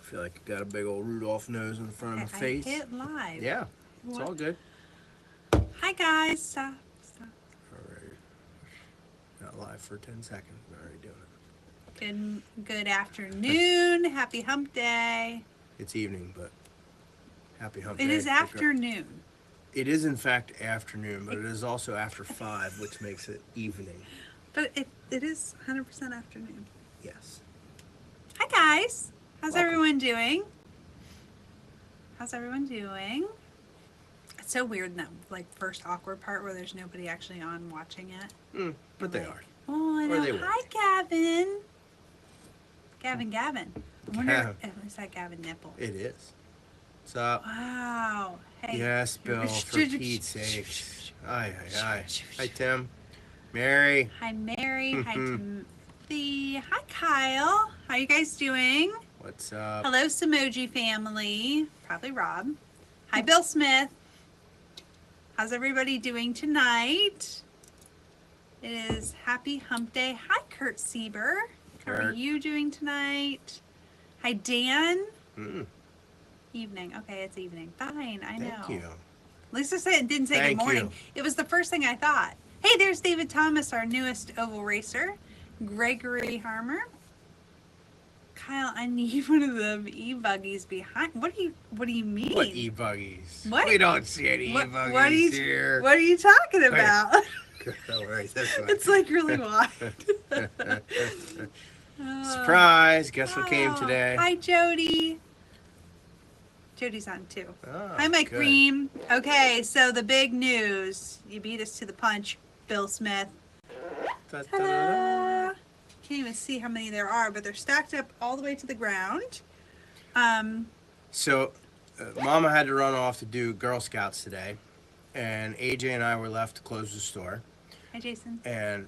feel like I got a big old Rudolph nose in the front of my face. I hit live. Yeah, it's all good. Hi guys. Stop. Alright. Not live for 10 seconds. I'm already doing it. Good afternoon. Happy Hump Day. It's evening, but happy Hump Day. It is afternoon. It is in fact afternoon, but it is also after 5, which makes it evening. But it is 100% afternoon. Yes. Hi guys. How's everyone doing? How's everyone doing? It's so weird in that first awkward part where there's nobody actually on watching it. But they are. Oh, I know. Hi, Gavin. Gavin. I wonder is that Gavin Nipple? It is. What's up? Wow. Hey. Yes, Bill, for Pete's sake. Aye. Hi, Tim. Mary. Hi, Mary. Hi, Timothy. Hi, Kyle. How you guys doing? What's up? Hello, Samoji family. Probably Rob. Hi, Bill Smith. How's everybody doing tonight? It is Happy Hump Day. Hi, Kurt Sieber. How are you doing tonight? Hi, Dan. Evening. Okay, it's evening. Fine, I know. Thank you. At least I said it didn't say good morning. It was the first thing I thought. Hey, there's David Thomas, our newest oval racer. Gregory Harmer. Kyle, I need one of them e-buggies behind. What do you mean? What e-buggies? What? We don't see any e-buggies here. What are you talking about? All right, that's fine. It's really wide. Surprise! Guess what came today? Hi, Jody. Jody's on too. Oh, hi, Mike Green. Okay, so the big news. You beat us to the punch, Bill Smith. Ta-da! Can't even see how many there are, but they're stacked up all the way to the ground. So, Mama had to run off to do Girl Scouts today, and AJ and I were left to close the store. Hi, Jason. And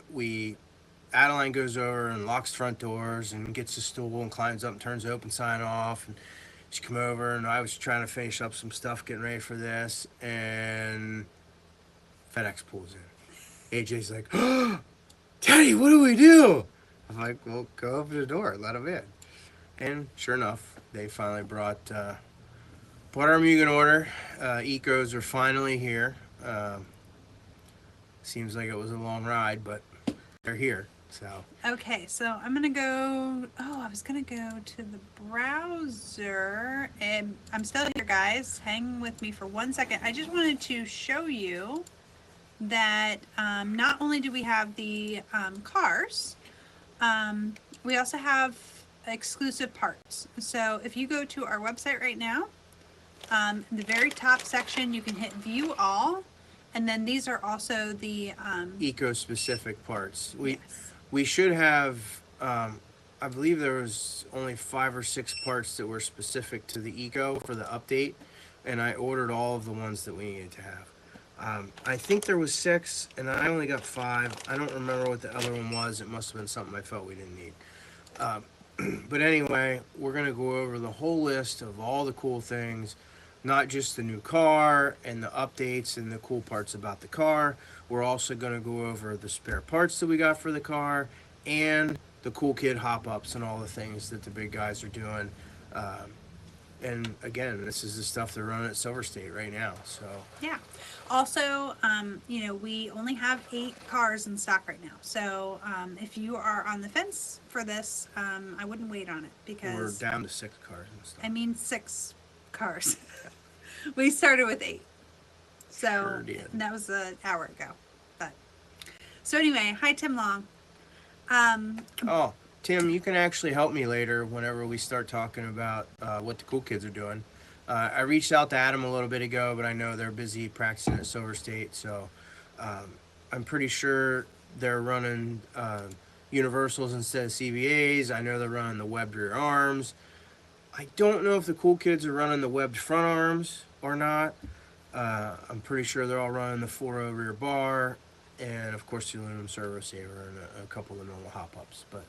Adeline goes over and locks the front doors and gets the stool and climbs up and turns the open sign off. And she come over, and I was trying to finish up some stuff, getting ready for this, and FedEx pulls in. AJ's like, "Oh, Daddy, what do we do?" I'm like, "Well, go open the door, let them in." And sure enough, they finally brought our Mugen order. Ecos are finally here. Seems like it was a long ride, but they're here. So okay, so I'm gonna go. Oh, I was gonna go to the browser, and I'm still here, guys. Hang with me for 1 second. I just wanted to show you that not only do we have the cars, we also have exclusive parts. So if you go to our website right now, the very top section, you can hit View All, and then these are also the eco-specific parts. Yes. We should have, I believe there was only 5 or 6 parts that were specific to the eco for the update, and I ordered all of the ones that we needed to have. I think there was 6, and I only got 5. I don't remember what the other one was. It must have been something I felt we didn't need. But anyway, we're going to go over the whole list of all the cool things, not just the new car and the updates and the cool parts about the car. We're also going to go over the spare parts that we got for the car and the cool kid hop-ups and all the things that the big guys are doing. And again, this is the stuff they're running at Silver State right now. So yeah. Also, we only have 8 cars in stock right now. So if you are on the fence for this, I wouldn't wait on it because we're down to 6 cars and stuff. I mean 6 cars. We started with 8. So sure did. That was an hour ago. But so anyway, hi Tim Long. Oh, Tim, you can actually help me later whenever we start talking about what the cool kids are doing. I reached out to Adam a little bit ago, but I know they're busy practicing at Silver State, so I'm pretty sure they're running universals instead of CBAs. I know they're running the webbed rear arms. I don't know if the cool kids are running the webbed front arms or not. I'm pretty sure they're all running the 4.0 rear bar, and of course the aluminum servo saver and a couple of normal hop-ups. But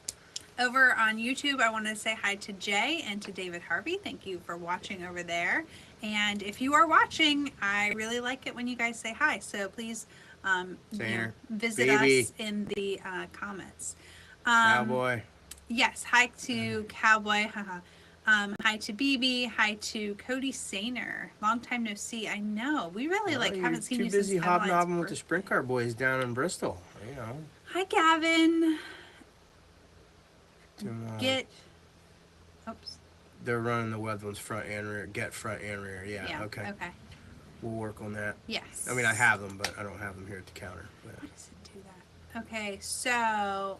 over on YouTube, I want to say hi to Jay and to David Harvey. Thank you for watching over there. And if you are watching, I really like it when you guys say hi. So please visit us in the comments. Cowboy. Yes, hi to Cowboy. Hi to BB. Hi to Cody Sainer. Long time no see. I know. We really haven't seen Too you since busy Eveline's hobnobbing with the birthday. sprint car boys down in Bristol. Hi, Gavin. To, Get. Oops. they're running the Wethlands front and rear. Get front and rear. Yeah. Okay. Okay. We'll work on that. Yes. I mean, I have them, but I don't have them here at the counter. But. Why does it do that? Okay, so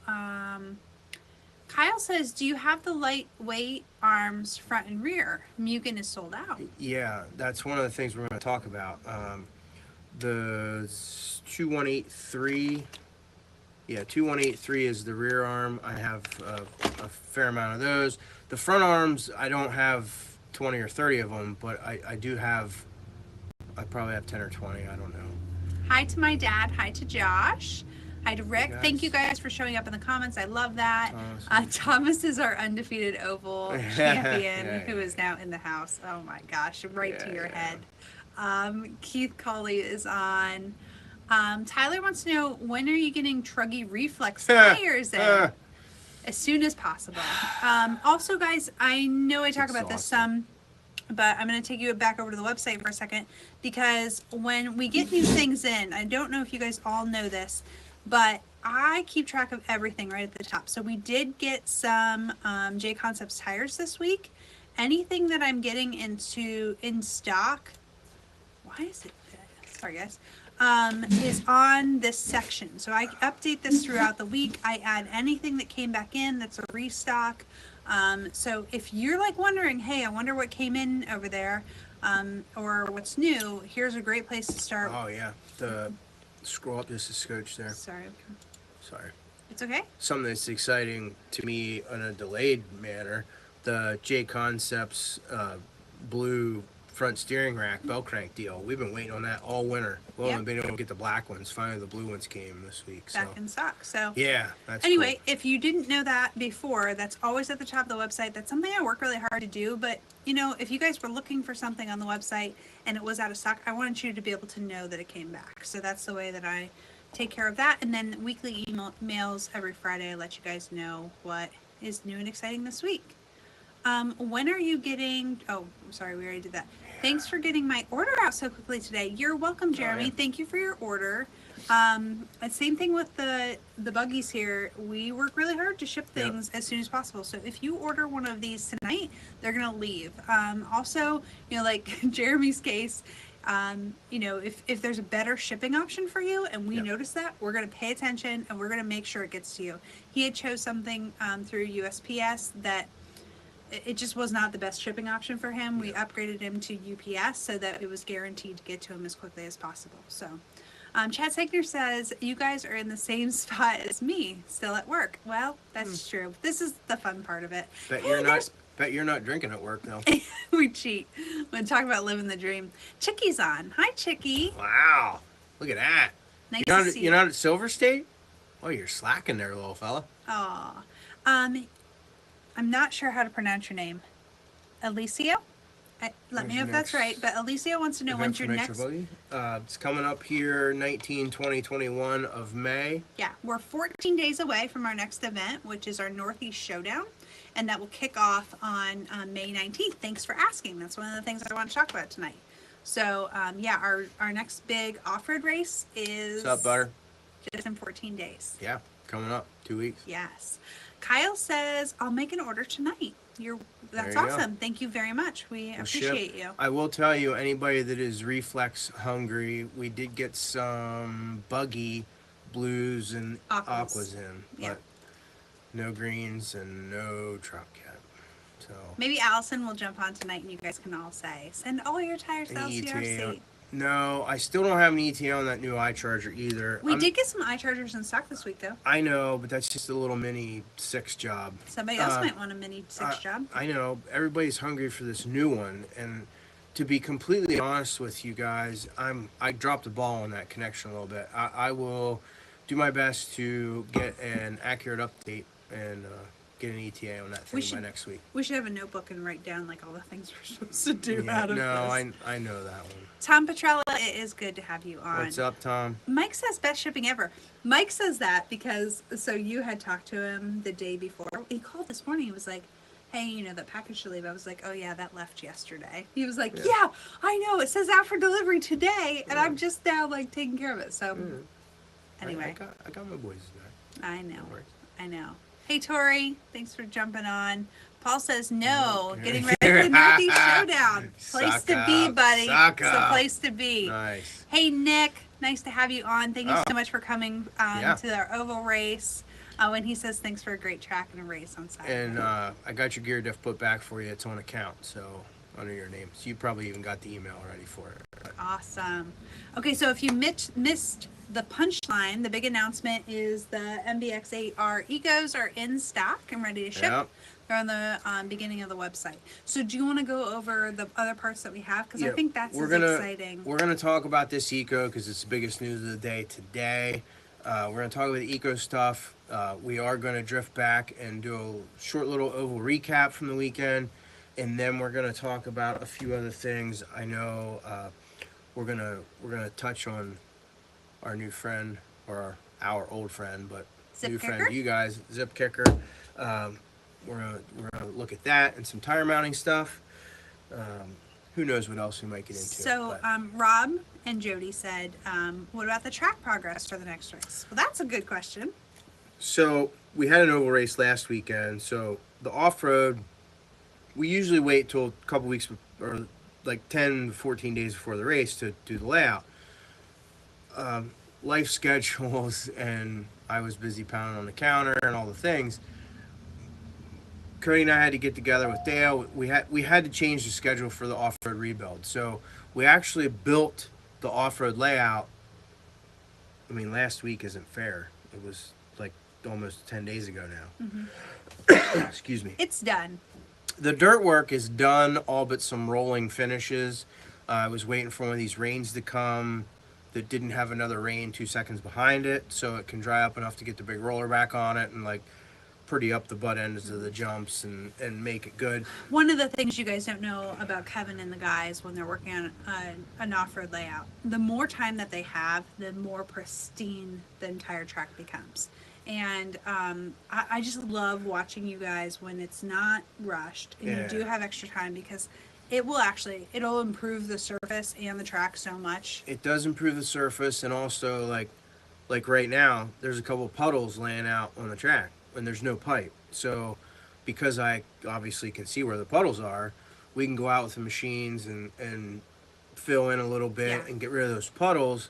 Kyle says, "Do you have the lightweight arms front and rear? Mugen is sold out." Yeah, that's one of the things we're going to talk about. The 2183. Yeah, 2183 is the rear arm. I have a fair amount of those. The front arms, I don't have 20 or 30 of them, but I do have. I probably have 10 or 20. I don't know. Hi to my dad. Hi to Josh. Hi to Rick. Thank you guys for showing up in the comments. I love that. Thomas is our undefeated oval champion who is now in the house. Oh my gosh, right to your head. Keith Colley is on. Tyler wants to know, when are you getting Truggy Reflex tires in? As soon as possible. Also, guys, I know I talk about this some, but I'm going to take you back over to the website for a second, because when we get new things in, I don't know if you guys all know this, but I keep track of everything right at the top. So we did get some J Concepts tires this week. Anything that I'm getting in stock, why is it, sorry guys, is on this section. So I update this throughout the week. I add anything that came back in that's a restock. So if you're like wondering, hey, I wonder what came in over there, or what's new, here's a great place to start. Oh yeah, scroll up just a scotch there. Sorry. It's okay. Something that's exciting to me in a delayed manner, the J Concepts blue front steering rack bell crank deal. We've been waiting on that all winter. We haven't been able to get the black ones. Finally, the blue ones came this week. Back in stock. So yeah, that's anyway, cool. If you didn't know that before, that's always at the top of the website. That's something I work really hard to do. But you know, if you guys were looking for something on the website and it was out of stock, I wanted you to be able to know that it came back. So that's the way that I take care of that. And then weekly emails every Friday, I let you guys know what is new and exciting this week. When are you getting? Oh, sorry, we already did that. Thanks for getting my order out so quickly today. You're welcome, Jeremy. Oh, yeah. Thank you for your order. Same thing with the buggies here. We work really hard to ship things as soon as possible. So if you order one of these tonight, they're gonna leave. Also, you know, like Jeremy's case, you know, if there's a better shipping option for you and we notice that, we're gonna pay attention and we're gonna make sure it gets to you. He had chose something through USPS that it just was not the best shipping option for him. We upgraded him to UPS so that it was guaranteed to get to him as quickly as possible. So, Chad Segner says, you guys are in the same spot as me, still at work. Well, that's true. This is the fun part of it. Bet you're not drinking at work though. We cheat when talking about living the dream. Chickie's on. Hi, Chickie. Wow, look at that. Nice to see you. You're not at Silver State? Oh, you're slacking there, little fella. Aw. I'm not sure how to pronounce your name. Alicia? Let me know if that's right. But Alicia wants to know when's your next... It's coming up here 2021 of May. Yeah, we're 14 days away from our next event, which is our North East Showdown. And that will kick off on May 19th. Thanks for asking. That's one of the things I want to talk about tonight. So, yeah, our next big off-road race is... What's up, butter? Just in 14 days. Yeah, coming up. 2 weeks. Yes. Kyle says, I'll make an order tonight. That's awesome. Thank you very much. We appreciate you. I will tell you, anybody that is reflex hungry, we did get some buggy blues and aquas in, but no greens and no truck yet. So maybe Allison will jump on tonight and you guys can all say, send all your tires to LCRC. No, I still don't have an ETA on that new iCharger either. We did get some iChargers in stock this week, though. I know, but that's just a little mini 6 job. Somebody else might want a mini 6 job. I know. Everybody's hungry for this new one, and to be completely honest with you guys, I dropped the ball on that connection a little bit. I will do my best to get an accurate update and get an ETA on that thing by next week. We should have a notebook and write down like all the things we're supposed to do out of this. I know that one. Tom Petrella, it is good to have you on. What's up, Tom? Mike says best shipping ever. Mike says that because, so you had talked to him the day before. He called this morning. He was like, hey, you know, that package should leave. I was like, oh yeah, that left yesterday. He was like, yeah, I know. It says out for delivery today, and I'm just now like taking care of it. So anyway, I got my boys back. I know. I know. Hey, Tori, thanks for jumping on. Paul says no. Okay. Getting ready for the North East Showdown. Place to be, buddy. Suck It's the up. place to be. Nice. Hey, Nick. Nice to have you on. Thank you Oh. so much for coming Yeah. to our oval race. When he says thanks for a great track and a race on Saturday. And I got your gear diff put back for you. It's on account, so under your name. So you probably even got the email ready for it. Awesome. Okay, so if you missed the punchline, the big announcement is the MBX8R Ecos are in stock and ready to ship. Yep. They're on the beginning of the website. So do you want to go over the other parts that we have? Because I think that's exciting. We're going to talk about this Eco because it's the biggest news of the day today. We're going to talk about the Eco stuff. We are going to drift back and do a short little oval recap from the weekend. And then we're going to talk about a few other things. I know we're gonna touch on our new friend, or our old friend, but Zip new Kicker? friend to you guys, Zip Kicker. We're gonna look at that and some tire mounting stuff. Who knows what else we might get into. So Rob and Jody said, what about the track progress for the next race? Well, that's a good question. So we had an oval race last weekend. So the off-road, we usually wait till a couple weeks or like 10 to 14 days before the race to do the layout. Life schedules, and I was busy pounding on the counter and all the things. Cody and I had to get together with Dale. We had to change the schedule for the off-road rebuild. So we actually built the off-road layout. I mean, last week isn't fair. It was like almost 10 days ago now. Excuse me. It's done. The dirt work is done, all but some rolling finishes. I was waiting for one of these rains to come that didn't have another rain 2 seconds behind it, so it can dry up enough to get the big roller back on it and like pretty up the butt ends of the jumps and make it good. One of the things you guys don't know about Kevin and the guys when they're working on an off-road layout, the more time that they have, the more pristine the entire track becomes. And I just love watching you guys when it's not rushed and you do have extra time, because it'll improve the surface and the track so much. It does improve the surface, and also like right now, there's a couple of puddles laying out on the track and there's no pipe. So because I obviously can see where the puddles are, we can go out with the machines and fill in a little bit and get rid of those puddles,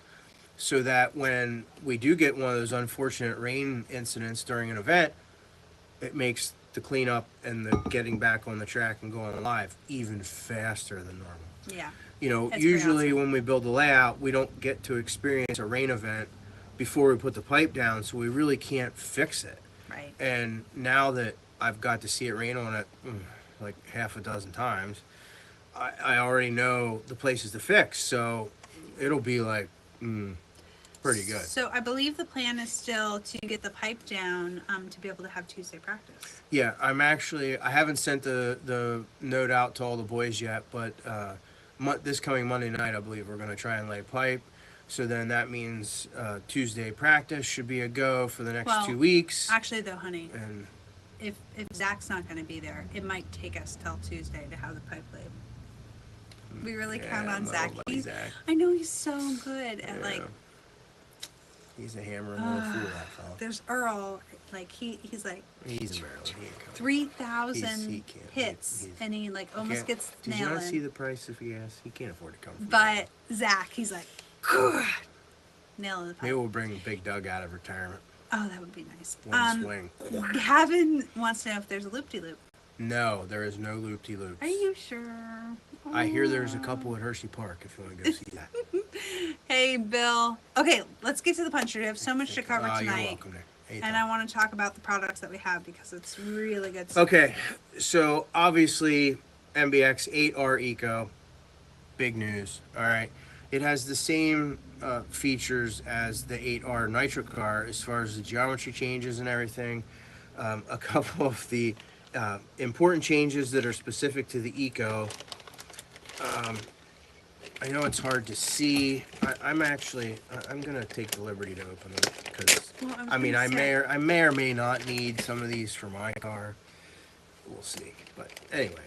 so that when we do get one of those unfortunate rain incidents during an event, it makes the cleanup and the getting back on the track and going live even faster than normal. Yeah. You know, That's usually awesome. when we build the layout, we don't get to experience a rain event before we put the pipe down, so we really can't fix it. Right. And now that I've got to see it rain on it like half a dozen times, I already know the places to fix, so it'll be like pretty good. So I believe the plan is still to get the pipe down to be able to have Tuesday practice. Yeah, I haven't sent the note out to all the boys yet, but this coming Monday night, I believe we're going to try and lay pipe. So then that means Tuesday practice should be a go for the next 2 weeks. Actually, though, honey, And if Zach's not going to be there, it might take us till Tuesday to have the pipe laid. We really count on Zach. Zach. I know he's so good at He's a hammer and little fool, that fella. There's Earl, like he's like He's in Maryland. He ain't coming. 3,000 He can't. hits, and he like almost gets Did you not nailing. see the price of gas? He can't afford to come. From But Zach, he's like nailing the pipe. Maybe we'll bring Big Doug out of retirement. Oh, that would be nice. One swing. Gavin wants to know if there's a loop-de-loop. No, there is no loop-de-loops. Are you sure? I hear there's a couple at Hershey Park if you want to go see that. Hey, Bill. Okay, let's get to the puncher. We have so much to cover tonight. You're welcome there. And I want to talk about the products that we have because it's really good stuff. Okay, so obviously MBX 8R Eco, big news. All right, it has the same features as the 8R Nitro car as far as the geometry changes and everything. A couple of the important changes that are specific to the Eco. I know it's hard to see. I'm gonna take the liberty to open them because I may or may not need some of these for my car. we'll see. But anyway,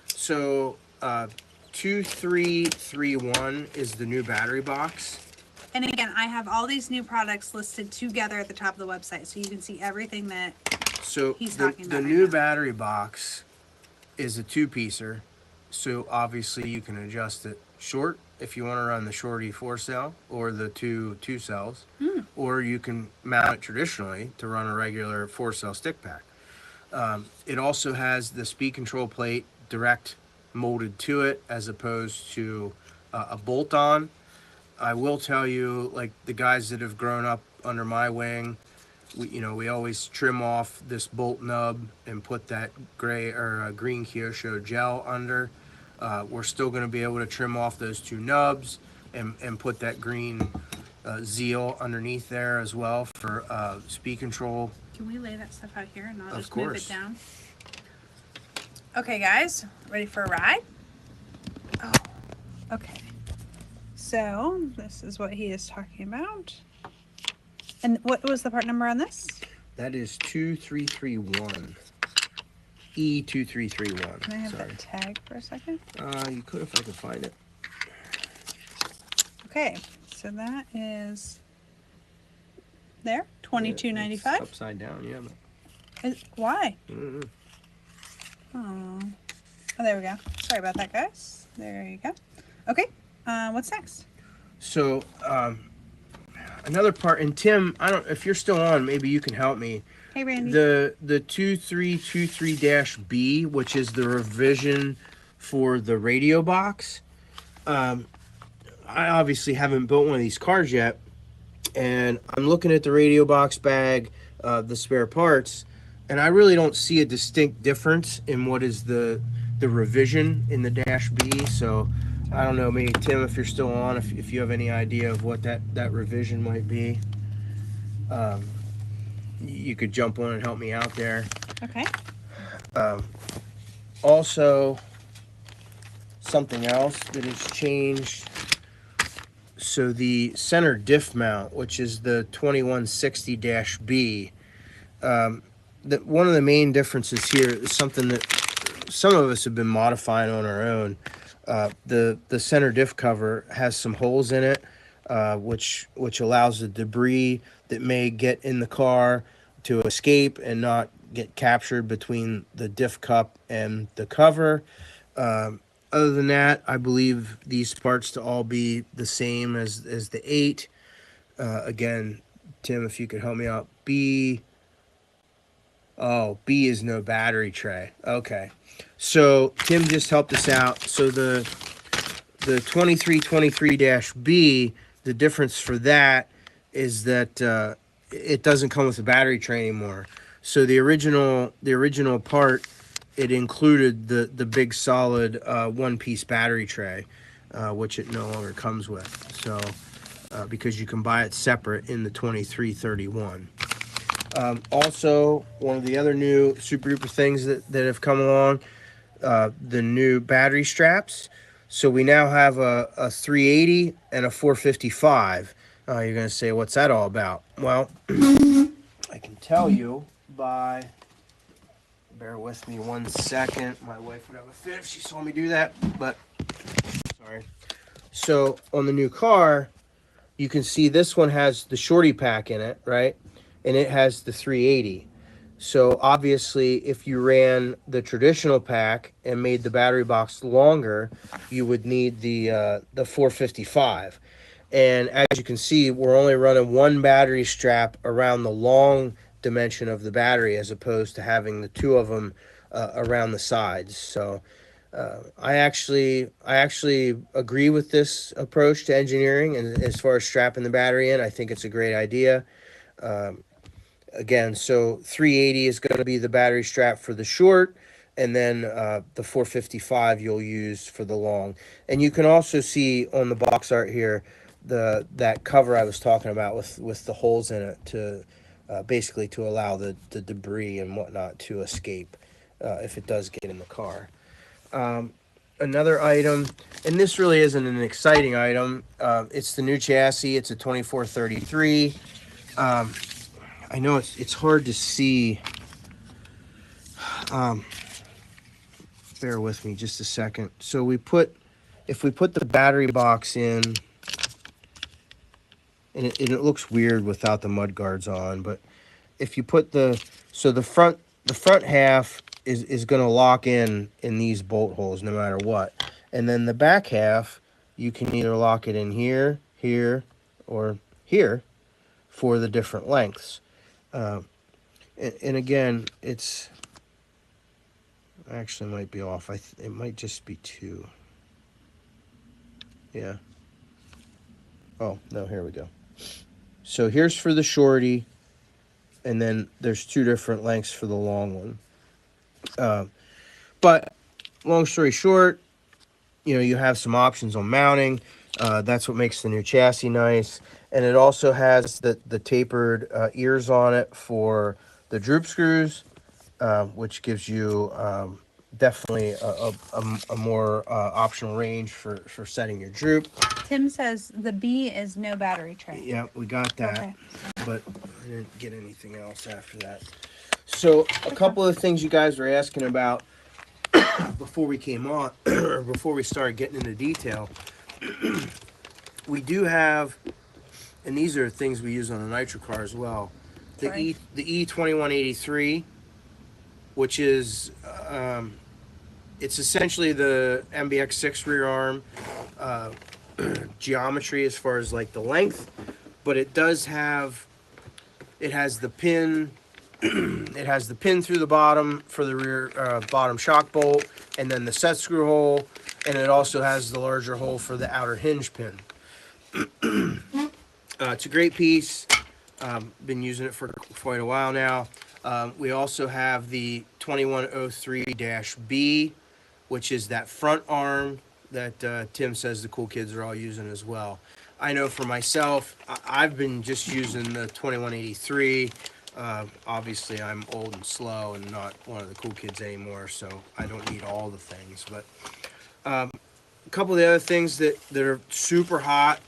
so 2331 is the new battery box. And again, I have all these new products listed together at the top of the website, so you can see everything that he's talking about. The new battery box is a 2-piecer, so obviously you can adjust it short if you want to run the shorty 4-cell or the two cells, or you can mount it traditionally to run a regular 4-cell stick pack. It also has the speed control plate direct molded to it as opposed to a bolt-on. I will tell you, like the guys that have grown up under my wing, we always trim off this bolt nub and put that gray or green Kyosho gel under. We're still going to be able to trim off those 2 nubs and put that green Zeal underneath there as well for speed control. Can we lay that stuff out here and I'll just course. move it down? Okay, guys, ready for a ride? Oh, okay. So this is what he is talking about. And what was the part number on this? That is 2331. E2331. Can I have that tag for a second? You could if I could find it. Okay, so that is there, $22.95. Upside down, yeah. Why? Mm-hmm. Oh, there we go. Sorry about that, guys. There you go. Okay, what's next? So, another part, and Tim, I don't, if you're still on, maybe you can help me. Hey, Randy. The 2323-B, which is the revision for the radio box. I obviously haven't built one of these cars yet, and I'm looking at the radio box bag, the spare parts, and I really don't see a distinct difference in what is the revision in the Dash B. So I don't know, maybe Tim, if you're still on, if you have any idea of what that revision might be, you could jump on and help me out there. Okay. Also, something else that has changed. So the center diff mount, which is the 2160-B, one of the main differences here is something that some of us have been modifying on our own. The center diff cover has some holes in it, which allows the debris that may get in the car to escape and not get captured between the diff cup and the cover. Other than that, I believe these parts to all be the same as the 8. Again, Tim, if you could help me out. B is no battery tray. Okay. So Tim just helped us out. So the 2323-B, the difference for that is that it doesn't come with a battery tray anymore. So the original part, it included the big solid 1-piece battery tray, which it no longer comes with. So because you can buy it separate in the 2331. Also, one of the other new super duper things that have come along, the new battery straps. So we now have a 380 and a 455. You're going to say, what's that all about? Well, I can tell you by, bear with me 1 second. My wife would have a fit if she saw me do that, but sorry. So on the new car, you can see this one has the shorty pack in it, right? And it has the 380. So obviously, if you ran the traditional pack and made the battery box longer, you would need the 455. And as you can see, we're only running one battery strap around the long dimension of the battery as opposed to having the 2 of them around the sides. So I actually agree with this approach to engineering, and as far as strapping the battery in, I think it's a great idea. Again, so 380 is going to be the battery strap for the short, and then the 455 you'll use for the long. And you can also see on the box art here that cover I was talking about with the holes in it to basically to allow the debris and whatnot to escape if it does get in the car. Another item, and this really isn't an exciting item, it's the new chassis. It's a 2433. I know it's hard to see. bear with me just a second. So if we put the battery box in, and it looks weird without the mud guards on, but if you put the front half is going to lock in these bolt holes no matter what, and then the back half you can either lock it in here, here, or here for the different lengths. And again, it's actually might be off. It might just be 2. Yeah. Oh no, here we go. So here's for the shorty, and then there's 2 different lengths for the long one. But long story short, you have some options on mounting. That's what makes the new chassis nice. And it also has the tapered ears on it for the droop screws, which gives you definitely a more optional range for setting your droop. Tim says the B is no battery tray. Yeah, we got that. Okay. But I didn't get anything else after that. So a couple of things you guys were asking about before we came on, or before we started getting into detail. We do have, and these are things we use on the nitro car as well. The E2183, which is it's essentially the MBX6 rear arm geometry as far as like the length, but it has the pin. It has the pin through the bottom for the rear bottom shock bolt, and then the set screw hole, and it also has the larger hole for the outer hinge pin. It's a great piece. Been using it for quite a while now. We also have the 2103-B, which is that front arm that Tim says the cool kids are all using as well. I know for myself, I've been just using the 2183. Obviously, I'm old and slow and not one of the cool kids anymore, so I don't need all the things. But a couple of the other things that are super hot,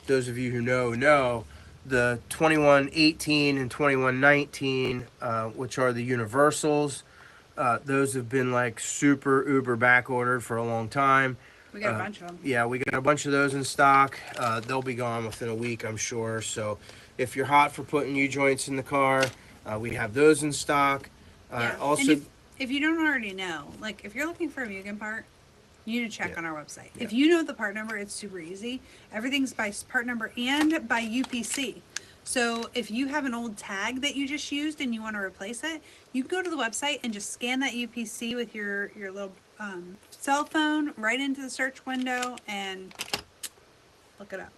those of you who know, the 2118 and 2119, which are the universals. Those have been like super uber back ordered for a long time. We got a bunch of them. Yeah, we got a bunch of those in stock. They'll be gone within a week, I'm sure. So if you're hot for putting U-joints in the car, we have those in stock. Yeah. Also, and if you don't already know, like if you're looking for a Mugen part, you need to check on our website. Yeah. If you know the part number, it's super easy. Everything's by part number and by UPC. So if you have an old tag that you just used and you want to replace it, you can go to the website and just scan that UPC with your little cell phone right into the search window and look it up.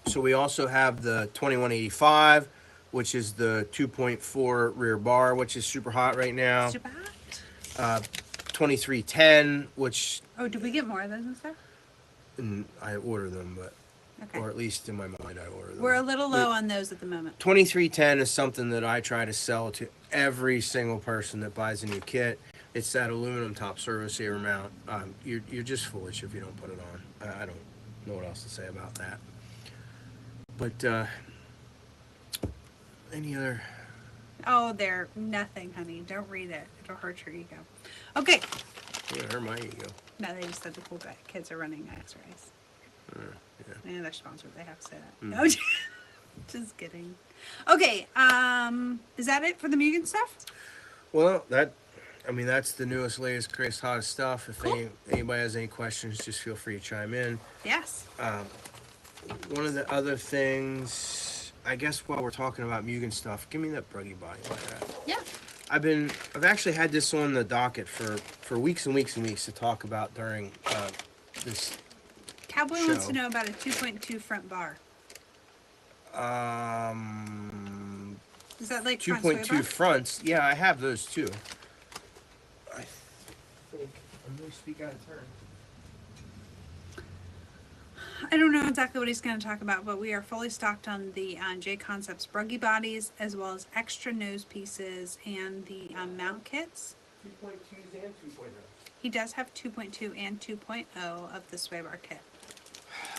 So we also have the 2185, which is the 2.4 rear bar, which is super hot right now. Super hot. 2310, which... Oh, did we get more of those and stuff? I order them, but... Okay. Or at least in my mind, I order them. We're a little low on those at the moment. 2310 is something that I try to sell to every single person that buys a new kit. It's that aluminum top service air mount. You're just foolish if you don't put it on. I don't know what else to say about that. But any other... Oh, they're nothing, honey. Don't read it. It'll hurt your ego. Okay. Yeah, hurt my ego. No, they just said the cool kids are running X-rays. Yeah. And they're sponsored. They have to say that. No, just kidding. Okay. Is that it for the Mugen stuff? Well, that's the newest, latest, greatest, hottest stuff. If Cool. anybody has any questions, just feel free to chime in. Yes. One of the other things, I guess, while we're talking about Mugen stuff, give me that Bruggy Body like that. Yeah. I've actually had this on the docket for weeks and weeks and weeks to talk about during this Cowboy show. wants to know about a 2.2 front bar. Is that like 2.2 fronts? Yeah, I have those too. I think I'm going to speak out of turn. I don't know exactly what he's going to talk about, but we are fully stocked on the J Concepts Bruggy bodies, as well as extra nose pieces and the mount kits. 2.2s and 2.0. He does have 2.2 and 2.0 of the sway bar kit.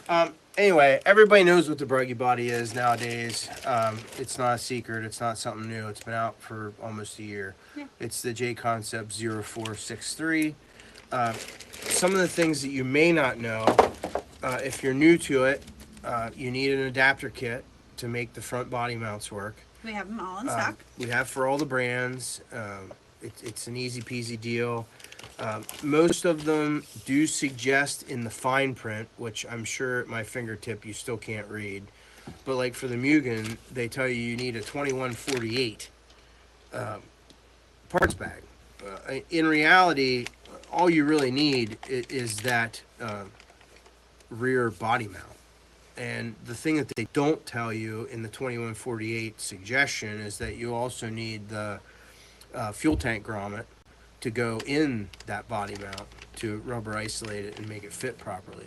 Anyway, everybody knows what the Bruggy Body is nowadays. It's not a secret. It's not something new. It's been out for almost a year. Yeah. It's the J Concept 0463. Some of the things that you may not know, if you're new to it, you need an adapter kit to make the front body mounts work. We have them all in stock. We have for all the brands. It's an easy peasy deal. Most of them do suggest in the fine print, which I'm sure at my fingertip you still can't read. But like for the Mugen, they tell you need a 2148 parts bag. In reality, all you really need is that rear body mount. And the thing that they don't tell you in the 2148 suggestion is that you also need the fuel tank grommet to go in that body mount to rubber isolate it and make it fit properly.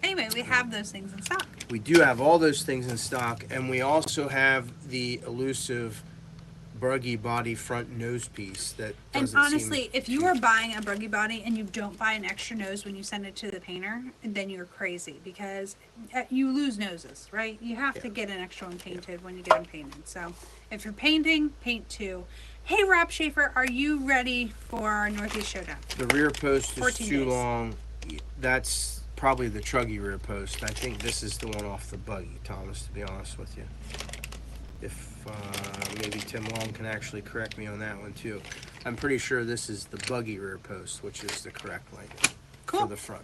Anyway, we have those things in stock. We do have all those things in stock, and we also have the elusive Bruggy Body front nose piece that doesn't And honestly, seem if you are buying a Bruggy Body and you don't buy an extra nose when you send it to the painter, then you're crazy, because you lose noses, right? You have to get an extra one painted when you get them painted. So if you're painting, paint two. Hey, Rob Schaefer, are you ready for our North East Showdown? The rear post is 14 too days. long. That's probably the truggy rear post. I think this is the one off the buggy, Thomas, to be honest with you. If maybe Tim Long can actually correct me on that one too. I'm pretty sure this is the buggy rear post, which is the correct length Cool. for the front.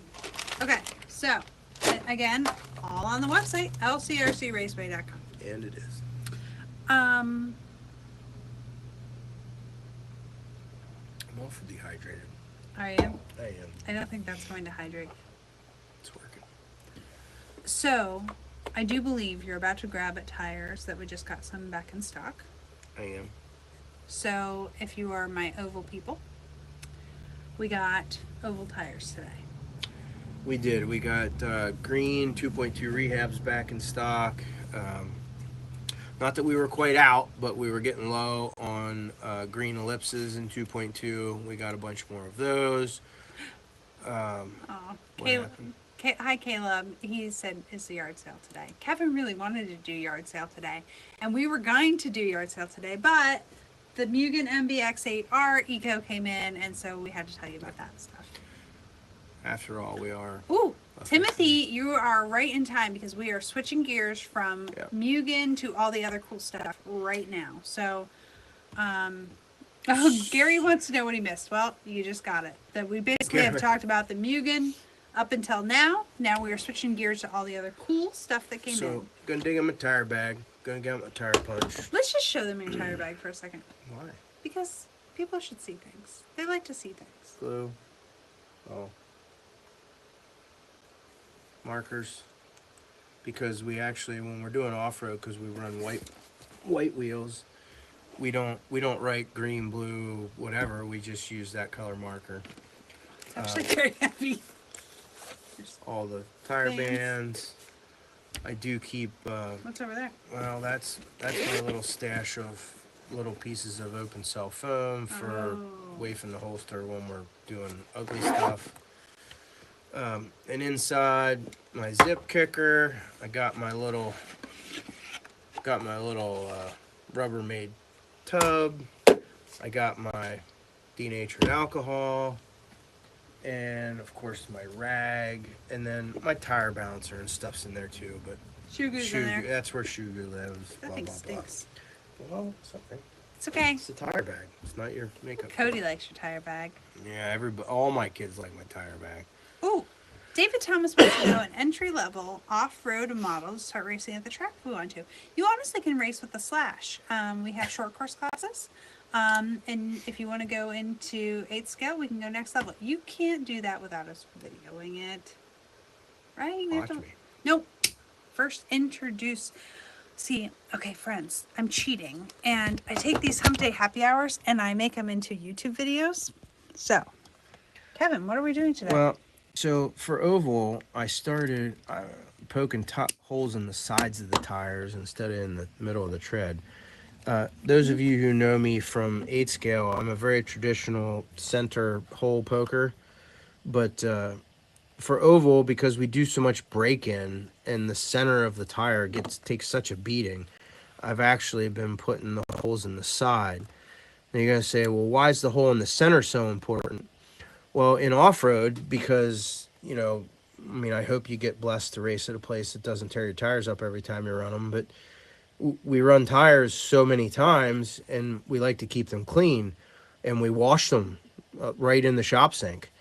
Okay, so again, all on the website, LCRCraceway.com. And it is. Um, I'm awful dehydrated. are you? I am. I don't think that's going to hydrate. It's working. So, I do believe you're about to grab at tires that we just got some back in stock. I am. So, if you are my oval people, we got oval tires today. We did. We got green 2.2 rehabs back in stock. Not that we were quite out, but we were getting low on green ellipses in 2.2. We got a bunch more of those. Oh, What happened? hi Caleb. He said, "Is the yard sale today?" Kevin really wanted to do yard sale today, and we were going to do yard sale today, but the Mugen MBX8R Eco came in, and so we had to tell you about that stuff. After all, we are. Ooh, Timothy, you are right in time, because we are switching gears from Mugen to all the other cool stuff right now. So, Gary wants to know what he missed. Well, you just got it. That we basically have talked about the Mugen up until now. Now we are switching gears to all the other cool stuff that came in. So, gonna dig him a tire bag. Gonna get him a tire punch. Let's just show them your tire bag for a second. Why? Because people should see things. They like to see things. Glue. Oh. Markers. Because we actually, when we're doing off-road, because we run white wheels, we don't write green, blue, whatever. We just use that color marker. It's actually very heavy. All the tire bands. I do keep. What's over there? Well, that's my little stash of little pieces of open cell foam for wafing the holster when we're doing ugly stuff. And inside my zip kicker, I got my little Rubbermaid tub. I got my denatured alcohol, and of course my rag, and then my tire balancer and stuff's in there too. But Shoe goo's in there. that's where Shoe Goo lives. That thing stinks. Well, something. It's okay. It's a tire bag. It's not your makeup. Cody likes your tire bag. Yeah, all my kids like my tire bag. Ooh, David Thomas wants to know an entry-level off-road model to start racing at the track we want to. You honestly can race with the Slash. We have short course classes. And if you want to go into 8th scale, we can go next level. You can't do that without us videoing it. Right? Watch me. Nope. First introduce. See, okay, friends, I'm cheating. And I take these hump day happy hours and I make them into YouTube videos. So, Kevin, what are we doing today? Well, so for oval, I started poking top holes in the sides of the tires instead of in the middle of the tread. Those of you who know me from 8 scale, I'm a very traditional center hole poker, but for oval, because we do so much break-in and the center of the tire takes such a beating, I've actually been putting the holes in the side. And you're going to say, well, why is the hole in the center so important? Well, in off-road, because, you know, I mean, I hope you get blessed to race at a place that doesn't tear your tires up every time you run them, but we run tires so many times and we like to keep them clean, and we wash them right in the shop sink.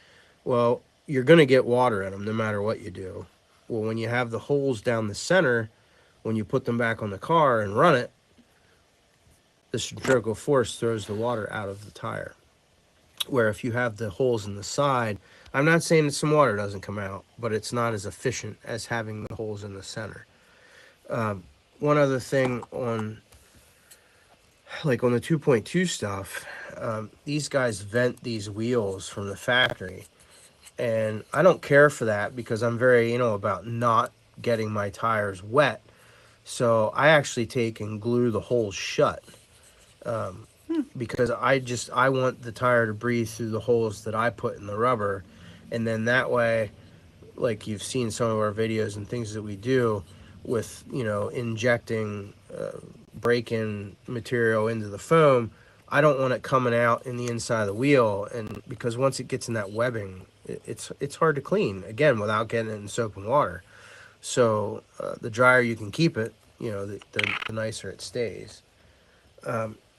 Well, you're going to get water in them no matter what you do. Well, when you have the holes down the center, when you put them back on the car and run it, the centrifugal force throws the water out of the tire. Where if you have the holes in the side, I'm not saying that some water doesn't come out, but it's not as efficient as having the holes in the center. One other thing on, like on the 2.2 stuff, these guys vent these wheels from the factory. And I don't care for that because I'm very, you know, about not getting my tires wet. So I actually take and glue the holes shut. Because I want the tire to breathe through the holes that I put in the rubber. And then that way, like you've seen some of our videos and things that we do with, you know, injecting break-in material into the foam, I don't want it coming out in the inside of the wheel. And because once it gets in that webbing, it's hard to clean, again, without getting it in soap and water. So the drier you can keep it, you know, the nicer it stays.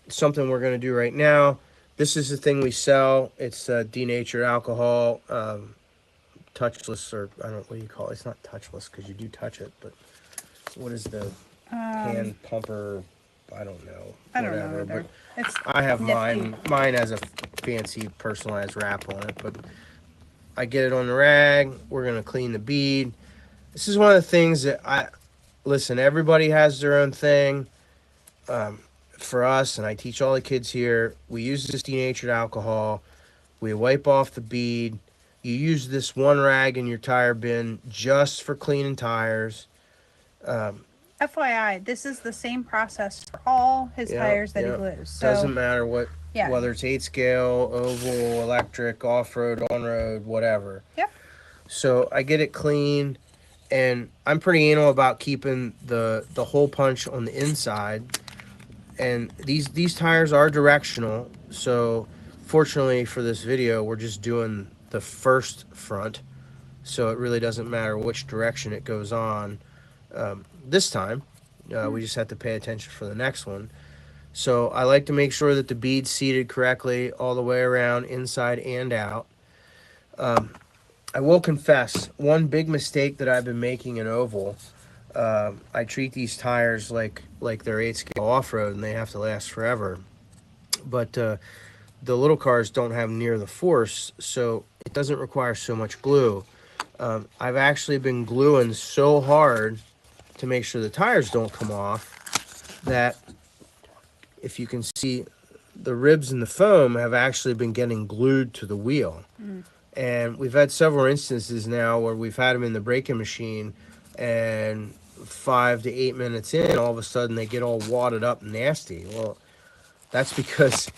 Something we're going to do right now, this is the thing we sell. It's denatured alcohol, touchless, or I don't know, what do you call it? It's not touchless because you do touch it, but what is the hand pumper? I don't know. I don't know either. But It's I have nifty. mine has a fancy personalized wrap on it, but I get it on the rag. We're going to clean the bead. This is one of the things that listen, everybody has their own thing. For us, and I teach all the kids here, we use this denatured alcohol. We wipe off the bead. You use this one rag in your tire bin just for cleaning tires. FYI, this is the same process for all his tires that he glues. So, doesn't matter whether it's 8 scale, oval, electric, off-road, on-road, whatever. Yep. So I get it clean, and I'm pretty anal about keeping the hole punch on the inside. And these tires are directional, so fortunately for this video, we're just doing the first front, so it really doesn't matter which direction it goes on this time. We just have to pay attention for the next one. So I like to make sure that the bead's seated correctly all the way around, inside and out. I will confess, one big mistake that I've been making in oval, I treat these tires like they're 8 scale off-road and they have to last forever. But the little cars don't have near the force, so it doesn't require so much glue. I've actually been gluing so hard to make sure the tires don't come off that, if you can see, the ribs in the foam have actually been getting glued to the wheel. And we've had several instances now where we've had them in the break-in machine, and 5 to 8 minutes in, all of a sudden they get all wadded up and nasty. Well, that's because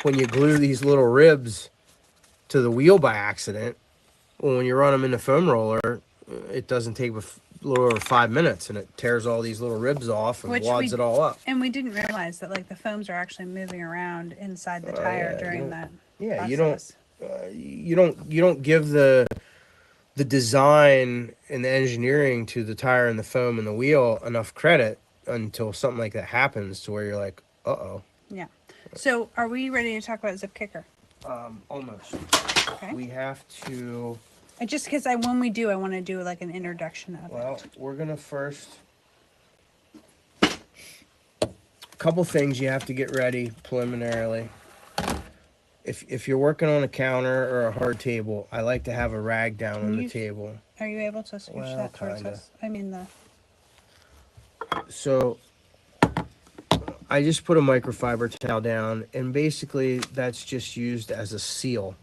when you glue these little ribs to the wheel by accident, when you run them in the foam roller, it doesn't take a little over 5 minutes, and it tears all these little ribs off and wads it all up. And we didn't realize that, like, the foams are actually moving around inside the tire during that process. You don't give the design and the engineering to the tire and the foam and the wheel enough credit until something like that happens, to where you're like, uh-oh. Yeah. So are we ready to talk about Zip Kicker? Almost. Okay. We have to... Just because when we do, I want to do like an introduction of it. Well, we're going to first... A couple things you have to get ready preliminarily. If you're working on a counter or a hard table, I like to have a rag down on the table. Are you able to switch that towards us? I mean the... So I just put a microfiber towel down, and basically that's just used as a seal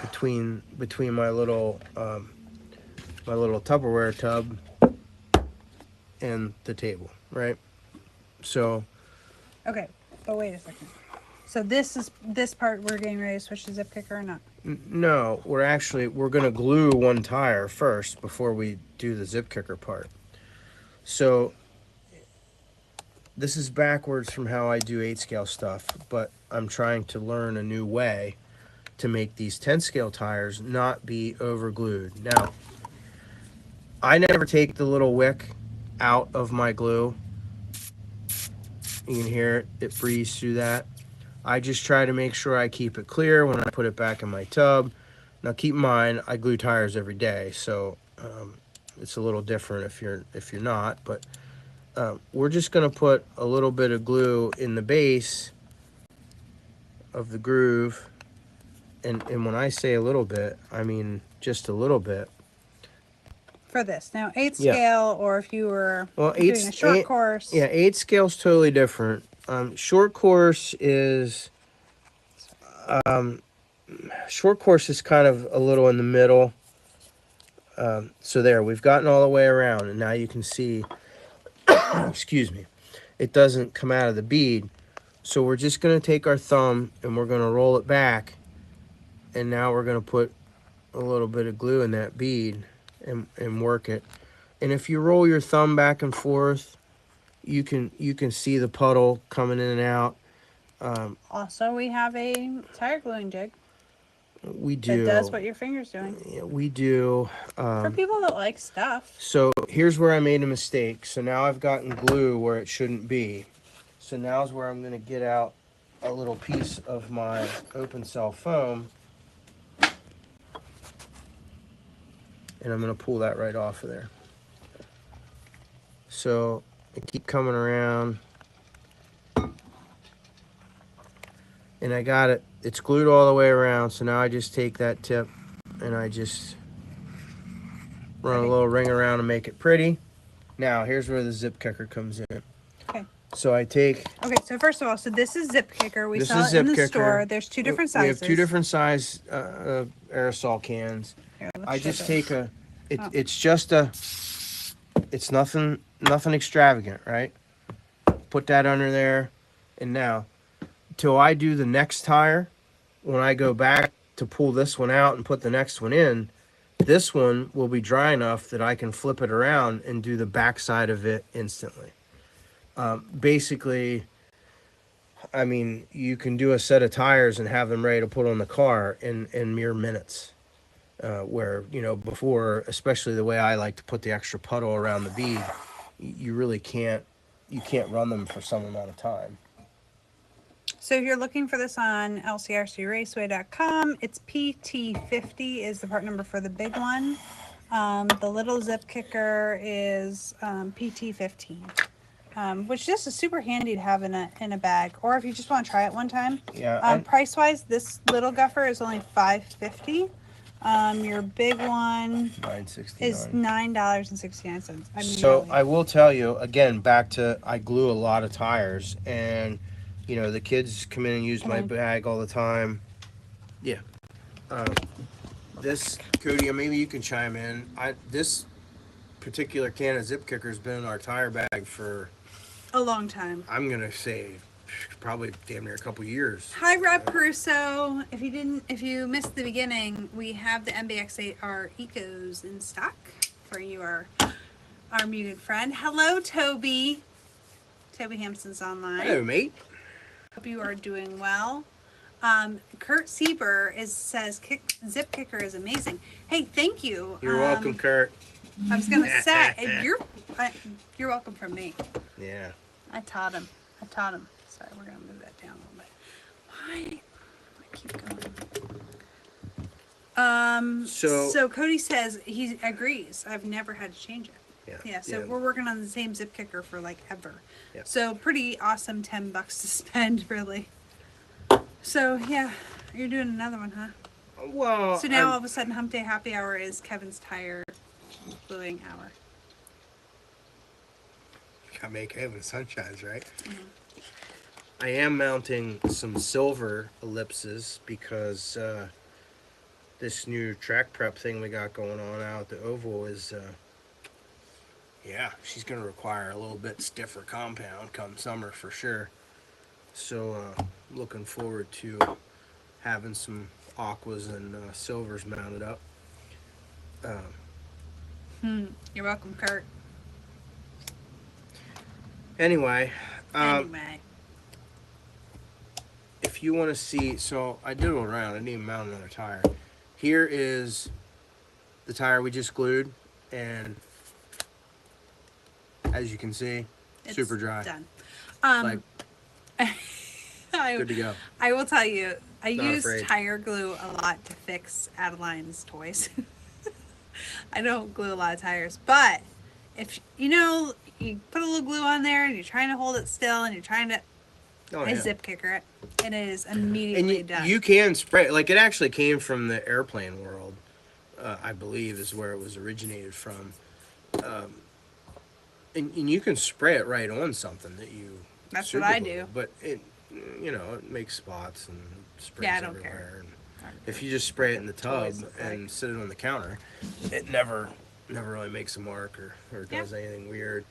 between my little Tupperware tub and the table, right? So okay, but wait a second. So this part we're getting ready to switch to zip kicker or not? No, we're gonna glue one tire first before we do the zip kicker part. So this is backwards from how I do 8 scale stuff, but I'm trying to learn a new way to make these 10 scale tires not be over glued. Now, I never take the little wick out of my glue. You can hear it breeze through that. I just try to make sure I keep it clear when I put it back in my tub. Now keep in mind, I glue tires every day, so it's a little different if you're not, but we're just gonna put a little bit of glue in the base of the groove, and when I say a little bit, I mean just a little bit. For this. Now 8 Yeah. scale, or if you were Well, doing a short course. Yeah, 8 scale's totally different. Short course is kind of a little in the middle. So there, we've gotten all the way around, and now you can see, excuse me, it doesn't come out of the bead. So we're just going to take our thumb and we're going to roll it back, and now we're going to put a little bit of glue in that bead and work it. And if you roll your thumb back and forth, you can see the puddle coming in and out. Also, we have a tire gluing jig. We do. That does what your finger's doing. Yeah, we do. For people that like stuff. So here's where I made a mistake. So now I've gotten glue where it shouldn't be. So now's where I'm going to get out a little piece of my open cell foam. And I'm going to pull that right off of there. So I keep coming around. And I got it. It's glued all the way around. So now I just take that tip and I just run a little ring around and make it pretty. Now here's where the zip kicker comes in. Okay. So I take. Okay, so first of all, so this is zip kicker. We sell it in the store. There's 2 different sizes. We have 2 different size aerosol cans. Here, I just take a. It's just a. It's nothing extravagant, right? Put that under there, and now, till I do the next tire, when I go back to pull this one out and put the next one in, this one will be dry enough that I can flip it around and do the back side of it instantly. Basically, I mean, you can do a set of tires and have them ready to put on the car in mere minutes. Where, before, especially the way I like to put the extra puddle around the bead, you really can't run them for some amount of time. So if you're looking for this on LCRCRaceway.com, it's PT50 is the part number for the big one. The little zip kicker is PT15. Which just is super handy to have in a bag, or if you just want to try it one time. Yeah. Price wise, this little guffer is only $5.50. Your big one is $9.69. I mean, so really. I will tell you again, back to I glue a lot of tires, and the kids come in and use my bag all the time. Yeah. This, Cody, maybe you can chime in. This particular can of zip kicker has been in our tire bag for a long time. I'm gonna say probably damn near a couple years. Hi, Rob Caruso. If you missed the beginning, we have the MBX8R Ecos in stock for you, our muted friend. Hello, Toby. Toby Hampson's online. Hello, mate. Hope you are doing well. Kurt Sieber says zip kicker is amazing. Hey, thank you. You're welcome, Kurt. I was gonna say you're welcome from me. Yeah. I taught him. Sorry, we're gonna move that down a little bit. Why? I keep going. So Cody says he agrees. I've never had to change it. Yeah. So we're working on the same zip kicker for like ever. Yeah. So pretty awesome. $10 to spend, really. So yeah, you're doing another one, huh? Well. So now all of a sudden, Hump Day Happy Hour is Kevin's tire gluing hour. Gotta make hay when the sun shines, right? Mm-hmm. I am mounting some silver ellipses because this new track prep thing we got going on out at the oval is, she's gonna require a little bit stiffer compound come summer for sure. So looking forward to having some aquas and silvers mounted up. You're welcome, Kurt. Anyway, Anyway. if you want to see, so I did it around. I didn't even mount another tire. Here is the tire we just glued, and as you can see, It's super dry. Done. Like, I, good to go. I will tell you, I Not use afraid. tire glue a lot to fix Adeline's toys. I don't glue a lot of tires, but if you put a little glue on there and you're trying to hold it still and you're trying to Oh, yeah. zip kicker it, and it is And immediately done. you can spray, like, it actually came from the airplane world, I believe is where it was originated from. And you can spray it right on something that you. That's super what I glue, do. But it makes spots and sprays Yeah, I don't everywhere. care. And if you just spray it in the tub Toys look and like. sit it on the counter, it never really makes a mark or does anything weird.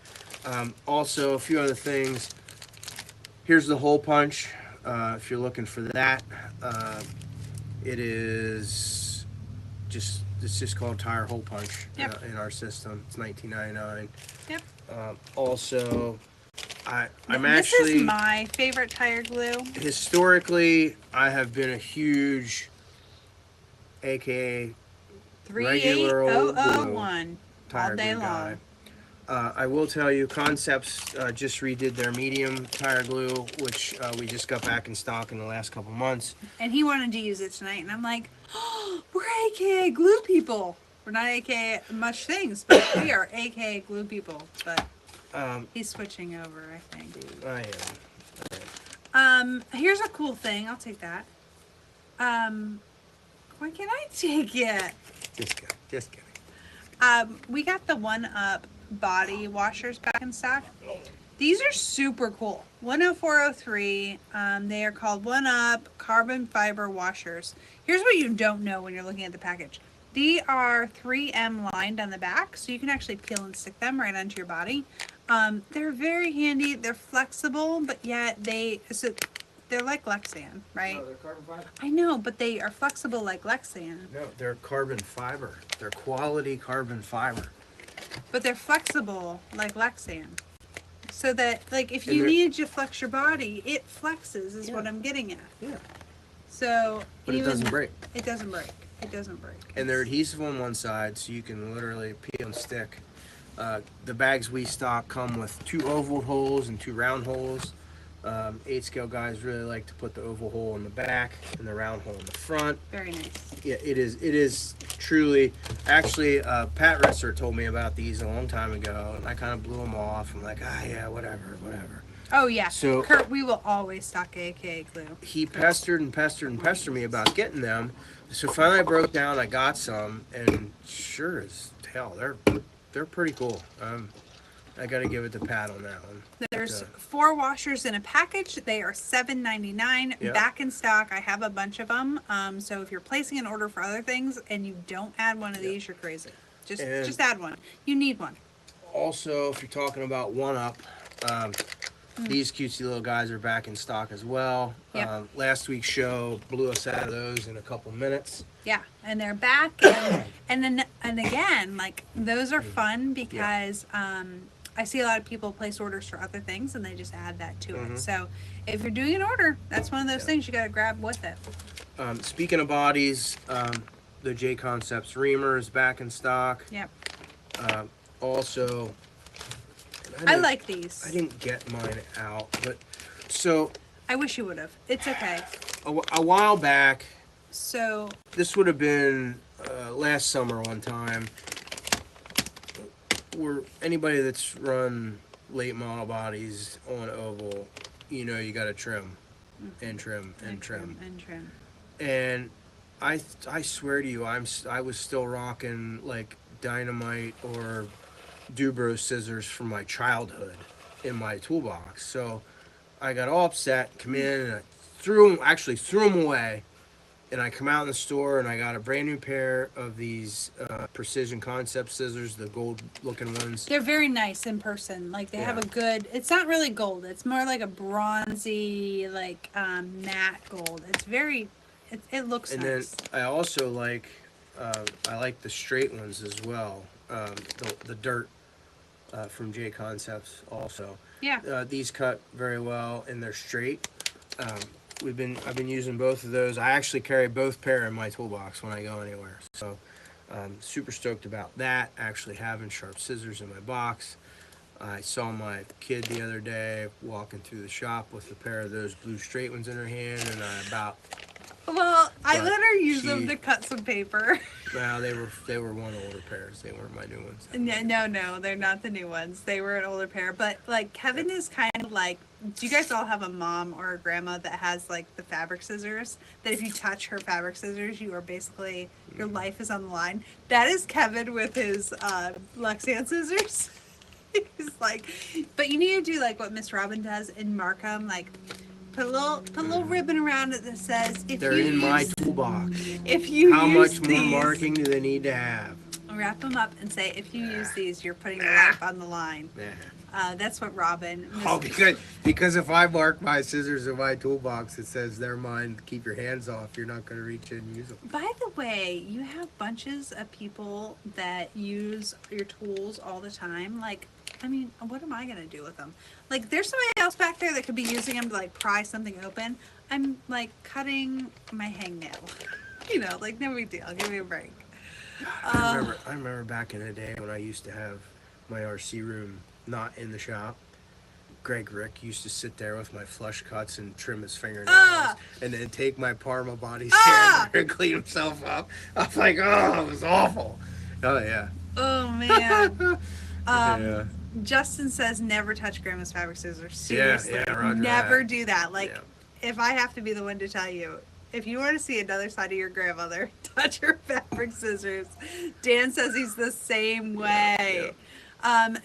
Also, a few other things. Here's the hole punch. If you're looking for that, it is it's just called tire hole punch. Yep. In our system. It's $19.99. Yep. Also, I'm this actually is my favorite tire glue. historically I have been a huge, aka regular old glue 38001 tire all day glue long. guy. I will tell you, Concepts just redid their medium tire glue, which we just got back in stock in the last couple months. And he wanted to use it tonight, and I'm like, oh, we're AKA glue people. We're not AKA much things, but we are AKA glue people. But he's switching over, I think. I am. Here's a cool thing. I'll take that. Why can't I take it? Just kidding. We got the One Up body washers back in stock. These are super cool. 10403. They are called One Up carbon fiber washers. Here's what you don't know when you're looking at the package. They are 3M lined on the back, so you can actually peel and stick them right onto your body. They're very handy. They're flexible, but yet they're like Lexan, right? No, they're carbon fiber. I know, but they are flexible like Lexan. No, they're carbon fiber. They're quality carbon fiber. But they're flexible like Lexan. So that, like, if And you they're- needed to flex your body, it flexes, is Yeah. what I'm getting at. Yeah. So, But it doesn't break. It doesn't break. It doesn't break. And they're adhesive on one side, so you can literally peel and stick. The bags we stock come with 2 oval holes and 2 round holes. 8-scale guys really like to put the oval hole in the back and the round hole in the front. Very nice. Yeah, it is truly. Actually, Pat Resser told me about these a long time ago, and I kind of blew them off. I'm like, yeah, whatever. Oh, yeah. So- Kurt, we will always stock AKA glue. He pestered me about getting them. So finally I broke down, I got some, and sure as hell, they're pretty cool. I got to give it to Pat on that one. There's But, 4 washers in a package. They are $7.99. Yeah. Back in stock. I have a bunch of them. So if you're placing an order for other things and you don't add one of these, you're crazy. Just add one. You need one. Also, if you're talking about One Up, these cutesy little guys are back in stock as well. Yep. Last week's show blew us out of those in a couple minutes. Yeah, and they're back, and again, like, those are fun because I see a lot of people place orders for other things and they just add that to it. So if you're doing an order, that's one of those things you got to grab with it. Speaking of bodies, the J Concepts Reamer is back in stock. Yep. Also, I like these. I didn't get mine out, but so I wish you would have. It's okay. a while back, So this would have been last summer one time, where anybody that's run late model bodies on oval, you got to trim and trim and trim. And I swear to you, I was still rocking like Dynamite or Dubro scissors from my childhood in my toolbox. So I got all upset, come in, and I threw them away. and I come out in the store and I got a brand new pair of these Precision Concept scissors, the gold looking ones. They're very nice in person. Like they have Yeah. a good. It's not really gold. It's more like a bronzy, like matte gold. It's very. It looks And nice. then I also I like the straight ones as well. The dirt from J Concepts also. Yeah. These cut very well and they're straight. Um, I've been using both of those. I actually carry both pair in my toolbox when I go anywhere. So super stoked about that. Actually having sharp scissors in my box. I saw my kid the other day walking through the shop with a pair of those blue straight ones in her hand, and Well, I but let her use them she- to cut some paper. well, they were one older pairs. They weren't my new ones. No, they're not the new ones. They were an older pair. But like Kevin is kind of like, do you guys all have a mom or a grandma that has like the fabric scissors? That if you touch her fabric scissors, you are basically, your life is on the line. That is Kevin with his Lexan scissors. He's like, but you need to do like what Miss Robin does and mark them, like put a little ribbon around it that says if They're you in my use, toolbox. if you How use much more these, marking do they need to have? wrap them up and say if you use these, you're putting your life on the line. Yeah. That's what Robin. Oh, because if I mark my scissors in my toolbox, it says they're mine. Keep your hands off. You're not going to reach in and use them. By the way, you have bunches of people that use your tools all the time. Like, I mean, what am I going to do with them? Like, there's somebody else back there that could be using them to, like, pry something open. I'm, like, cutting my hangnail. You know, like, no big deal. Give me a break. I remember back in the day when I used to have my RC room not in the shop. Greg Rick used to sit there with my flush cuts and trim his fingernails, and then take my Parma body sander and clean himself up. I was like, oh, it was awful. Oh yeah. Oh, man. Yeah. Justin says never touch grandma's fabric scissors. Seriously. Yeah, roger never that. do that. Like, Yeah. if I have to be the one to tell you, if you want to see another side of your grandmother, touch her fabric scissors. Dan says he's the same way.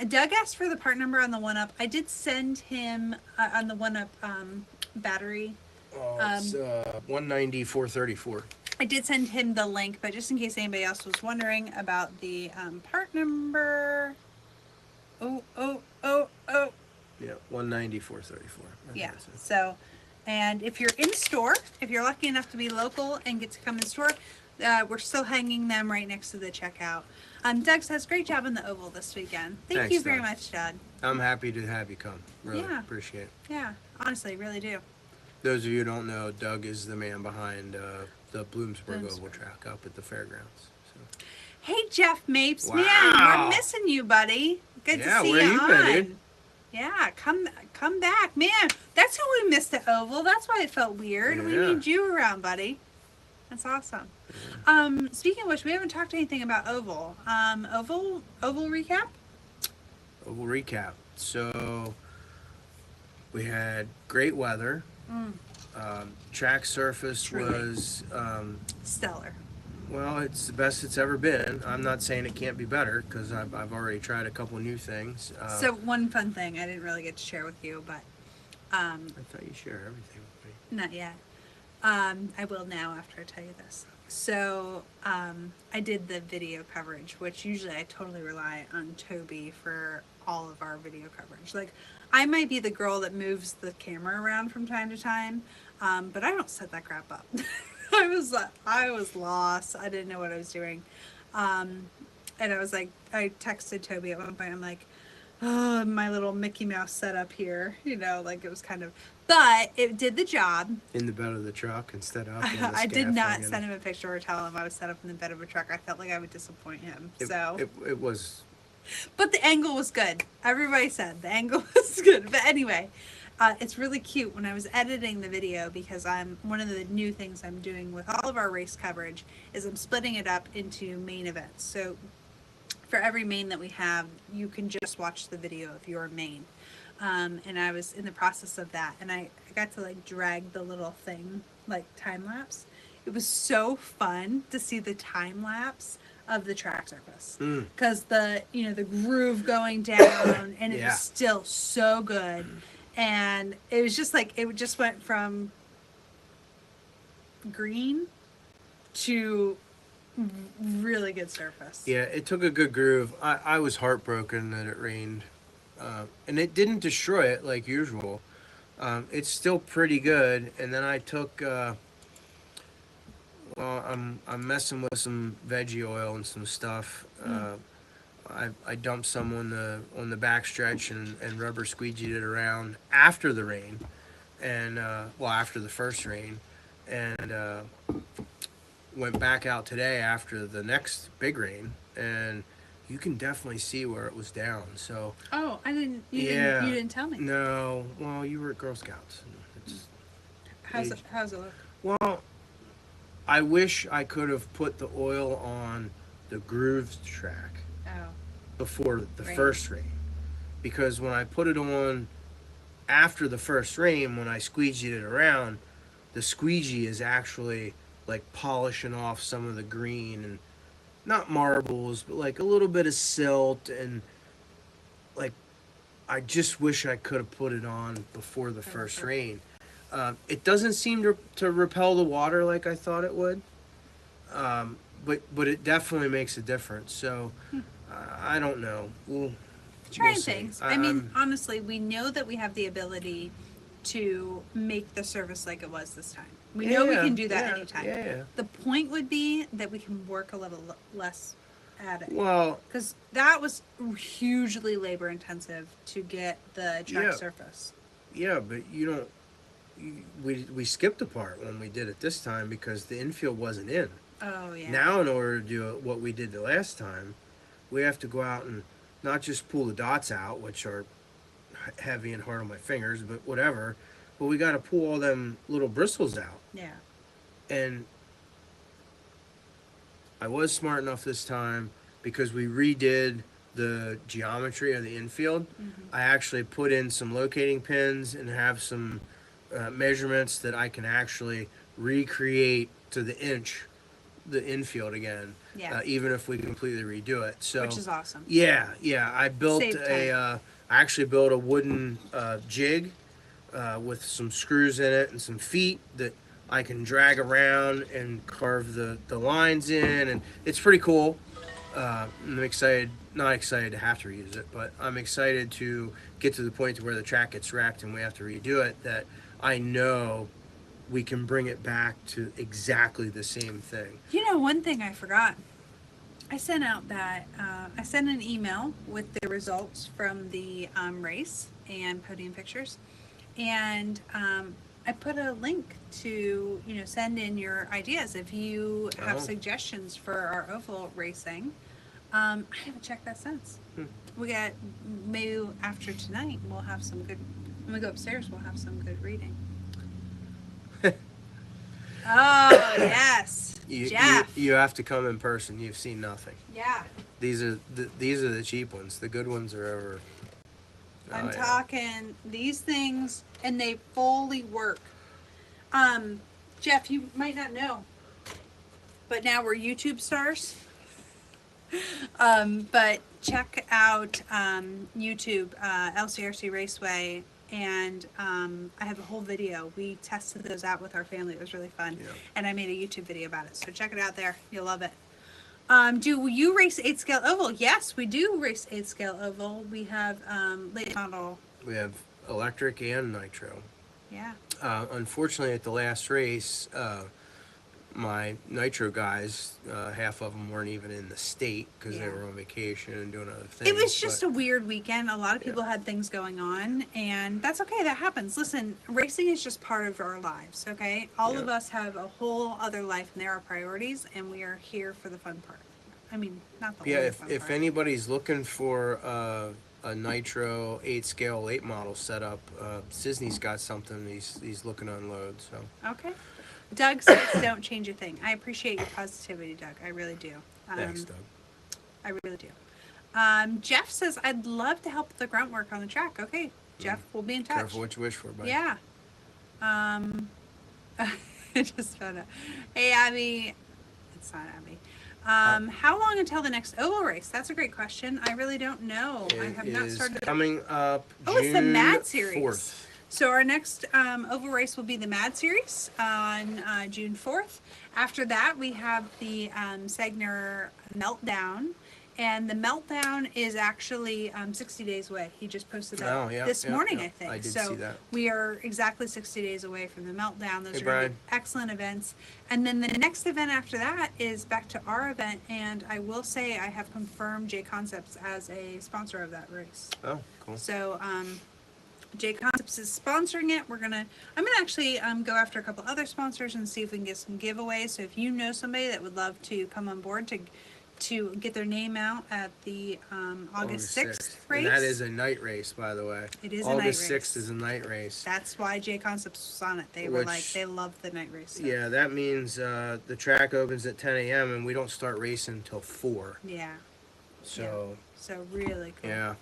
Doug asked for the part number on the 1-Up. I did send him on the 1-Up battery. Oh, it's 190/434. I did send him the link, but just in case anybody else was wondering about the part number. Oh. Yeah, 190/434. Yeah. So, and if you're in store, if you're lucky enough to be local and get to come in store, we're still hanging them right next to the checkout. Doug says, great job in the oval this weekend. Thank Thanks, you very Doug. much, Doug. I'm happy to have you come. Really Yeah. appreciate it. Yeah, honestly, really do. Those of you who don't know, Doug is the man behind the Bloomsburg Bloomsburg. Oval Track up at the fairgrounds. So. Hey, Jeff Mapes, man, Wow. we're missing you, buddy. Good Yeah, to see where you you on. been, dude? Yeah, come back, man. That's who we missed at Oval. That's why it felt weird. We Yeah. need you around, buddy. That's awesome. Speaking of which, we haven't talked anything about Oval. Oval recap. Oval recap. So we had great weather. Track surface Truly. was Stellar. well, it's the best it's ever been. I'm not saying it can't be better because I've already tried a couple new things. So one fun thing I didn't really get to share with you, but I thought you share everything with me. not yet. I will now after I tell you this. So I did the video coverage, which usually I totally rely on Toby for all of our video coverage. Like, I might be the girl that moves the camera around from time to time, but I don't set that crap up. I was lost. I didn't know what I was doing. And I was like, I texted Toby at one point. I'm like, oh, my little Mickey Mouse setup here. You know, like it was kind of, but it did the job. In the bed of the truck instead of up in the I did not scaffolding. send him a picture or tell him I was set up in the bed of a truck. I felt like I would disappoint him. It was. But the angle was good. Everybody said the angle was good. But anyway, it's really cute when I was editing the video because one of the new things I'm doing with all of our race coverage is I'm splitting it up into main events. So for every main that we have, you can just watch the video of your main. And I was in the process of that, and I got to like drag the little thing, like time lapse. It was so fun to see the time lapse of the track surface because the groove going down, and it was still so good. And it was just like it just went from green to really good surface. Yeah, it took a good groove. I was heartbroken that it rained, and it didn't destroy it like usual. It's still pretty good. And then I took, well, I'm messing with some veggie oil and some stuff. I dumped some on the back stretch and rubber squeegeed it around after the rain, and well, after the first rain, and went back out today after the next big rain, and you can definitely see where it was down. So Oh, I didn't. yeah, You didn't tell me. no, well, you were at Girl Scouts. How's it look? Well, I wish I could have put the oil on the grooves track Oh, before the Rain. first rain, because when I put it on after the first rain, when I squeegeed it around, the squeegee is actually like polishing off some of the green, and not marbles, but like a little bit of silt, and like I just wish I could have put it on before the first rain. It doesn't seem to repel the water like I thought it would, but it definitely makes a difference. So I don't know. trying see. things. I mean, honestly, we know that we have the ability to make the service like it was this time. We know we can do that anytime. Yeah. The point would be that we can work a little less at it. Well, Because that was hugely labor intensive to get the track Yeah. surface. yeah, but you don't. We skipped a part when we did it this time because the infield wasn't in. Oh, yeah. Now, in order to do what we did the last time, we have to go out and not just pull the dots out, which are heavy and hard on my fingers, but whatever. But we got to pull all them little bristles out. Yeah. And I was smart enough this time because we redid the geometry of the infield. I actually put in some locating pins and have some measurements that I can actually recreate to the inch the infield again, Yeah. even if we completely redo it. So Which is awesome. yeah. I built Save time. I actually built a wooden jig with some screws in it and some feet that I can drag around and carve the lines in, and it's pretty cool. I'm excited, not excited to have to reuse it, but I'm excited to get to the point to where the track gets wrecked and we have to redo it, that I know we can bring it back to exactly the same thing. You know, one thing I forgot. I sent out that I sent an email with the results from the race and podium pictures, and I put a link to send in your ideas if you have Oh. suggestions for our oval racing. I haven't checked that since. We got maybe after tonight we'll have some good. When we go upstairs, we'll have some good reading. Oh yes, Jeff. You have to come in person. You've seen nothing. Yeah. These are the cheap ones. The good ones are over. I'm yeah. talking these things, and they fully work. Jeff, you might not know, but now we're YouTube stars. But check out YouTube, LCRC Raceway, and I have a whole video. We tested those out with our family. It was really fun, Yeah. and I made a YouTube video about it. So check it out there. You'll love it. Do you race 8-scale oval? Yes, we do race 8-scale oval. We have late model. We have electric and nitro. Yeah. Unfortunately, at the last race, my nitro guys, half of them weren't even in the state because they Yeah. were on vacation and doing other things. It was just but- a weird weekend. A lot of people Yeah. had things going on, and that's okay. That happens. Listen, racing is just part of our lives, okay? All of Yeah. us have a whole other life, and there are priorities, and we are here for the fun part. I mean, not the Yeah, only if fun if part. anybody's looking for a nitro 8-scale late model setup, Sisney's got something he's looking to unload. So Okay. Doug says don't change a thing. I appreciate your positivity, Doug. I really do. thanks, Doug. I really do. Jeff says, I'd love to help with the grunt work on the track. Okay, Jeff, we'll be in touch. Careful what you wish for, buddy. Yeah. I just found out. Hey, Abby. It's not Abby. How long until the next oval race? That's a great question. I really don't know. I It have not is started. coming up Oh, it's the June Mad Series. 4th. So our next oval race will be the Mad Series on June 4th. After that, we have the Segner Meltdown. And the Meltdown is actually 60 days away. He just posted that this morning, I think. I did so see that. we are exactly 60 days away from the Meltdown. Those Hey, are Brian. gonna be excellent events. And then the next event after that is back to our event. And I will say I have confirmed J Concepts as a sponsor of that race. Oh, cool. So J Concepts is sponsoring it. I'm gonna actually go after a couple other sponsors and see if we can get some giveaways. So if you know somebody that would love to come on board to get their name out at the August 6th race. And that is a night race, by the way. It is a night race. August 6th is a night race. That's why J Concepts was on it. They were like, they love the night race. So. Yeah, that means the track opens at 10 a.m. and we don't start racing until 4. Yeah. So. Yeah. So really cool. Yeah.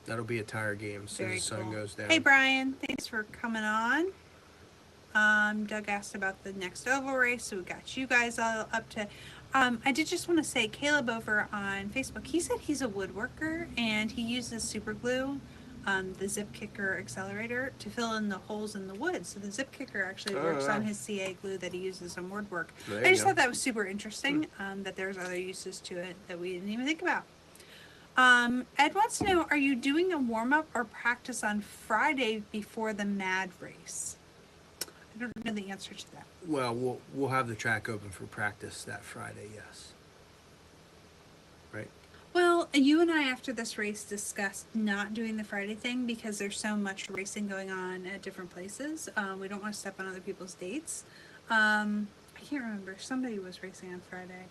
That'll be a tire game as soon as the sun goes down. Hey, Brian. Thanks for coming on. Doug asked about the next oval race, so we got you guys all up to... I did just want to say, Caleb over on Facebook, he said he's a woodworker and he uses super glue, the zip kicker accelerator, to fill in the holes in the wood. So the zip kicker actually works on his CA glue that he uses on woodwork. I just thought that was super interesting, that there's other uses to it that we didn't even think about. Ed wants to know, are you doing a warm-up or practice on Friday before the Mad race? I don't know the answer to that. Well, we'll have the track open for practice that Friday, yes. Right? Well, you and I, after this race, discussed not doing the Friday thing because there's so much racing going on at different places. We don't want to step on other people's dates. I can't remember. Somebody was racing on Friday.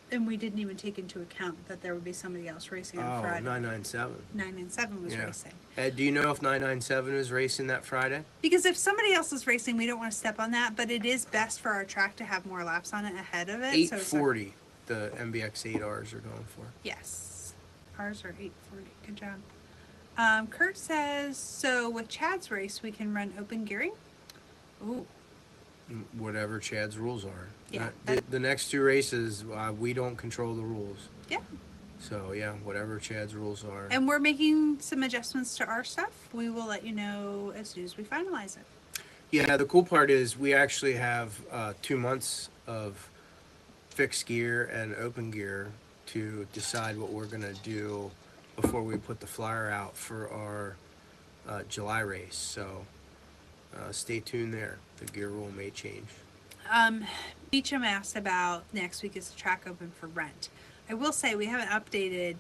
And we didn't even take into account that there would be somebody else racing on Friday. 997. 997 was racing. Ed, do you know if 997 is racing that Friday? Because if somebody else is racing, we don't want to step on that, but it is best for our track to have more laps on it ahead of it. 840 the MBX 8Rs are going for. Yes. Ours are 840. Good job. Kurt says, so with Chad's race, we can run open gearing? Ooh. Whatever Chad's rules are. Yeah. The next 2 races, we don't control the rules. Yeah. So, yeah, whatever Chad's rules are. And we're making some adjustments to our stuff. We will let you know as soon as we finalize it. Yeah, the cool part is we actually have 2 months of fixed gear and open gear to decide what we're going to do before we put the flyer out for our July race. So stay tuned there. The gear rule may change. Beecham asked about next week is the track open for rent. I will say we have an updated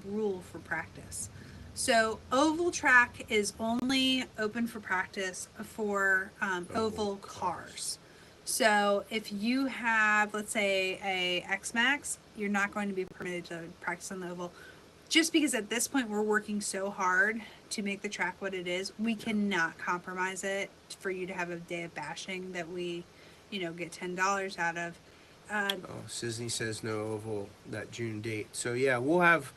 rule for practice. So oval track is only open for practice for oval cars. So if you have, let's say, a X-Max, you're not going to be permitted to practice on the oval. Just because at this point we're working so hard to make the track what it is, we cannot compromise it for you to have a day of bashing that we, get $10 out of. Sisney says no oval that June date. So yeah, we'll have,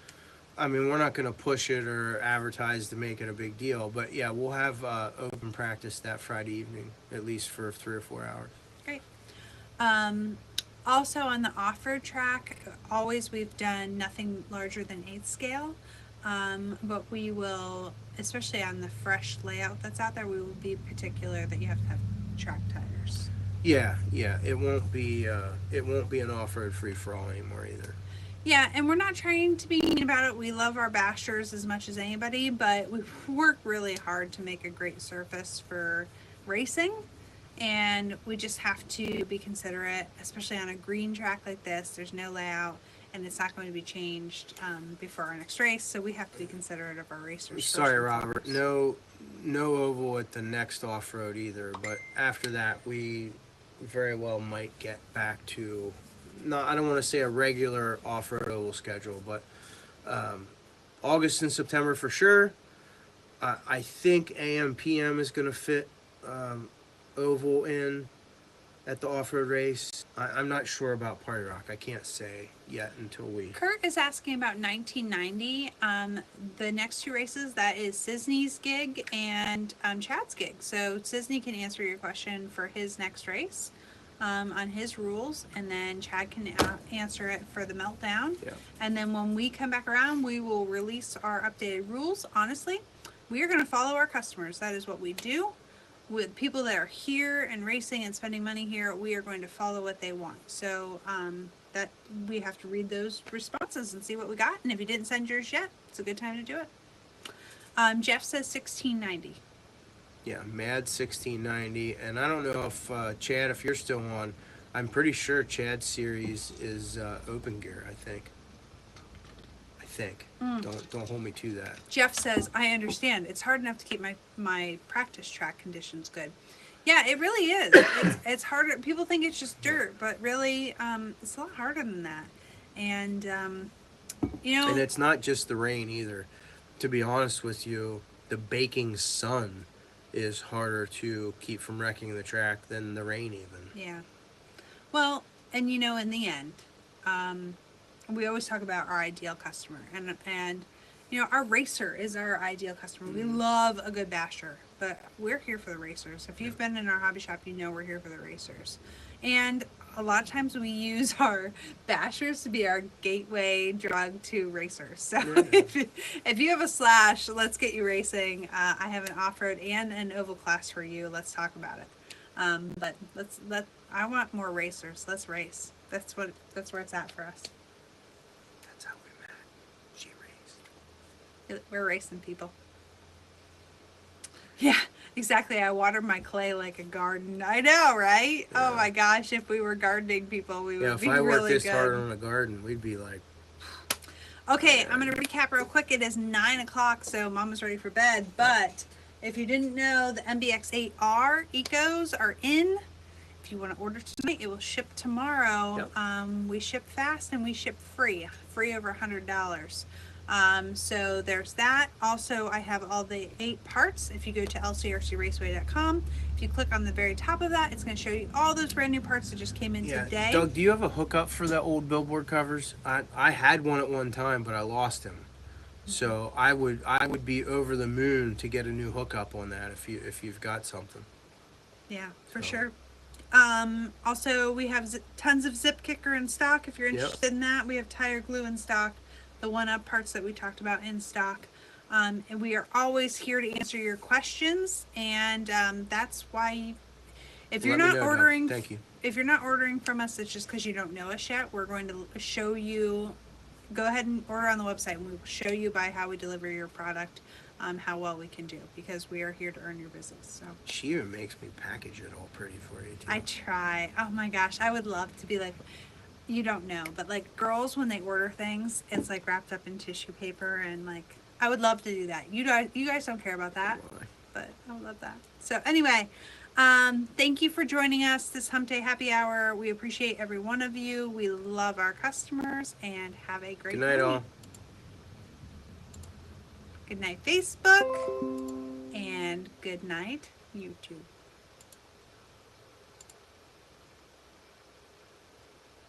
we're not going to push it or advertise to make it a big deal, but yeah, we'll have open practice that Friday evening, at least for 3 or 4 hours. Great. Also on the off-road track, always we've done nothing larger than 8th scale, but we will, especially on the fresh layout that's out there, we will be particular that you have to have track tires. Yeah, it won't be an off-road free-for-all anymore either. Yeah, and we're not trying to be mean about it. We love our bashers as much as anybody, but we work really hard to make a great surface for racing. And we just have to be considerate, especially on a green track like this. There's no layout, and it's not going to be changed before our next race. So we have to be considerate of our racers. Sorry, Robert. No oval at the next off-road either. But after that, we very well might get back to, I don't want to say a regular off-road oval schedule, but August and September for sure. I think AM PM is going to fit oval in at the off-road race. I'm not sure about Party Rock. I can't say yet until we... Kurt is asking about 1990. The next 2 races, that is Sisney's gig and Chad's gig. So Sisney can answer your question for his next race on his rules, and then Chad can answer it for the Meltdown. Yeah. And then when we come back around, we will release our updated rules. Honestly, we are going to follow our customers. That is what we do. With people that are here and racing and spending money here, we are going to follow what they want. So that we have to read those responses and see what we got. And if you didn't send yours yet, it's a good time to do it. Jeff says 1690. Yeah, Mad 1690. And I don't know if Chad, if you're still on, I'm pretty sure Chad's series is open gear. I think. Don't hold me to that. Jeff says, I understand. It's hard enough to keep my practice track conditions good. Yeah, it really is. It's harder. People think it's just dirt, but really, it's a lot harder than that. And, you know. And it's not just the rain either. To be honest with you, the baking sun is harder to keep from wrecking the track than the rain even. Yeah. Well, and you know, in the end, we always talk about our ideal customer, and you know, our racer is our ideal customer. We love a good basher, but we're here for the racers. If you've been in our hobby shop, you know we're here for the racers. And a lot of times we use our bashers to be our gateway drug to racers. So if you have a slash, let's get you racing. I have an off-road and an oval class for you. Let's talk about it. But I want more racers. Let's race. That's where it's at for us. That's how we met. She raced. We're racing people. Yeah, exactly. I water my clay like a garden. I know, right? Yeah. Oh my gosh, if we were gardening people, we would be really good. Yeah, if I worked this hard on a garden, we'd be like... Okay, I'm going to recap real quick. It is 9 o'clock, so Mama's ready for bed. But if you didn't know, the MBX8R Ecos are in. If you want to order tonight, it will ship tomorrow. Yep. We ship fast and we ship free over $100. So there's that. Also, I have all the 8 parts. If you go to LCRCRaceway.com, if you click on the very top of that, it's going to show you all those brand new parts that just came in today. Doug, do you have a hookup for the old billboard covers? I had one at one time, but I lost him. So I would be over the moon to get a new hookup on that if you've got something. Yeah, for sure. Also, we have tons of zip kicker in stock. If you're interested in that, we have tire glue in stock. The one-up parts that we talked about in stock. And we are always here to answer your questions. And that's why if you're not ordering, thank you. If you're not ordering from us, it's just because you don't know us yet. We're going to show you. Go ahead and order on the website, and we will show you by how we deliver your product, how well we can do, because we are here to earn your business. So she even makes me package it all pretty for you too. I try. Oh my gosh, I would love to be like. You don't know, but like girls, when they order things, it's like wrapped up in tissue paper, and like I would love to do that. You guys don't care about that, but I would love that. So anyway, thank you for joining us this Hump Day Happy Hour. We appreciate every one of you. We love our customers, and have a great night, all. Good night, Facebook, and good night, YouTube.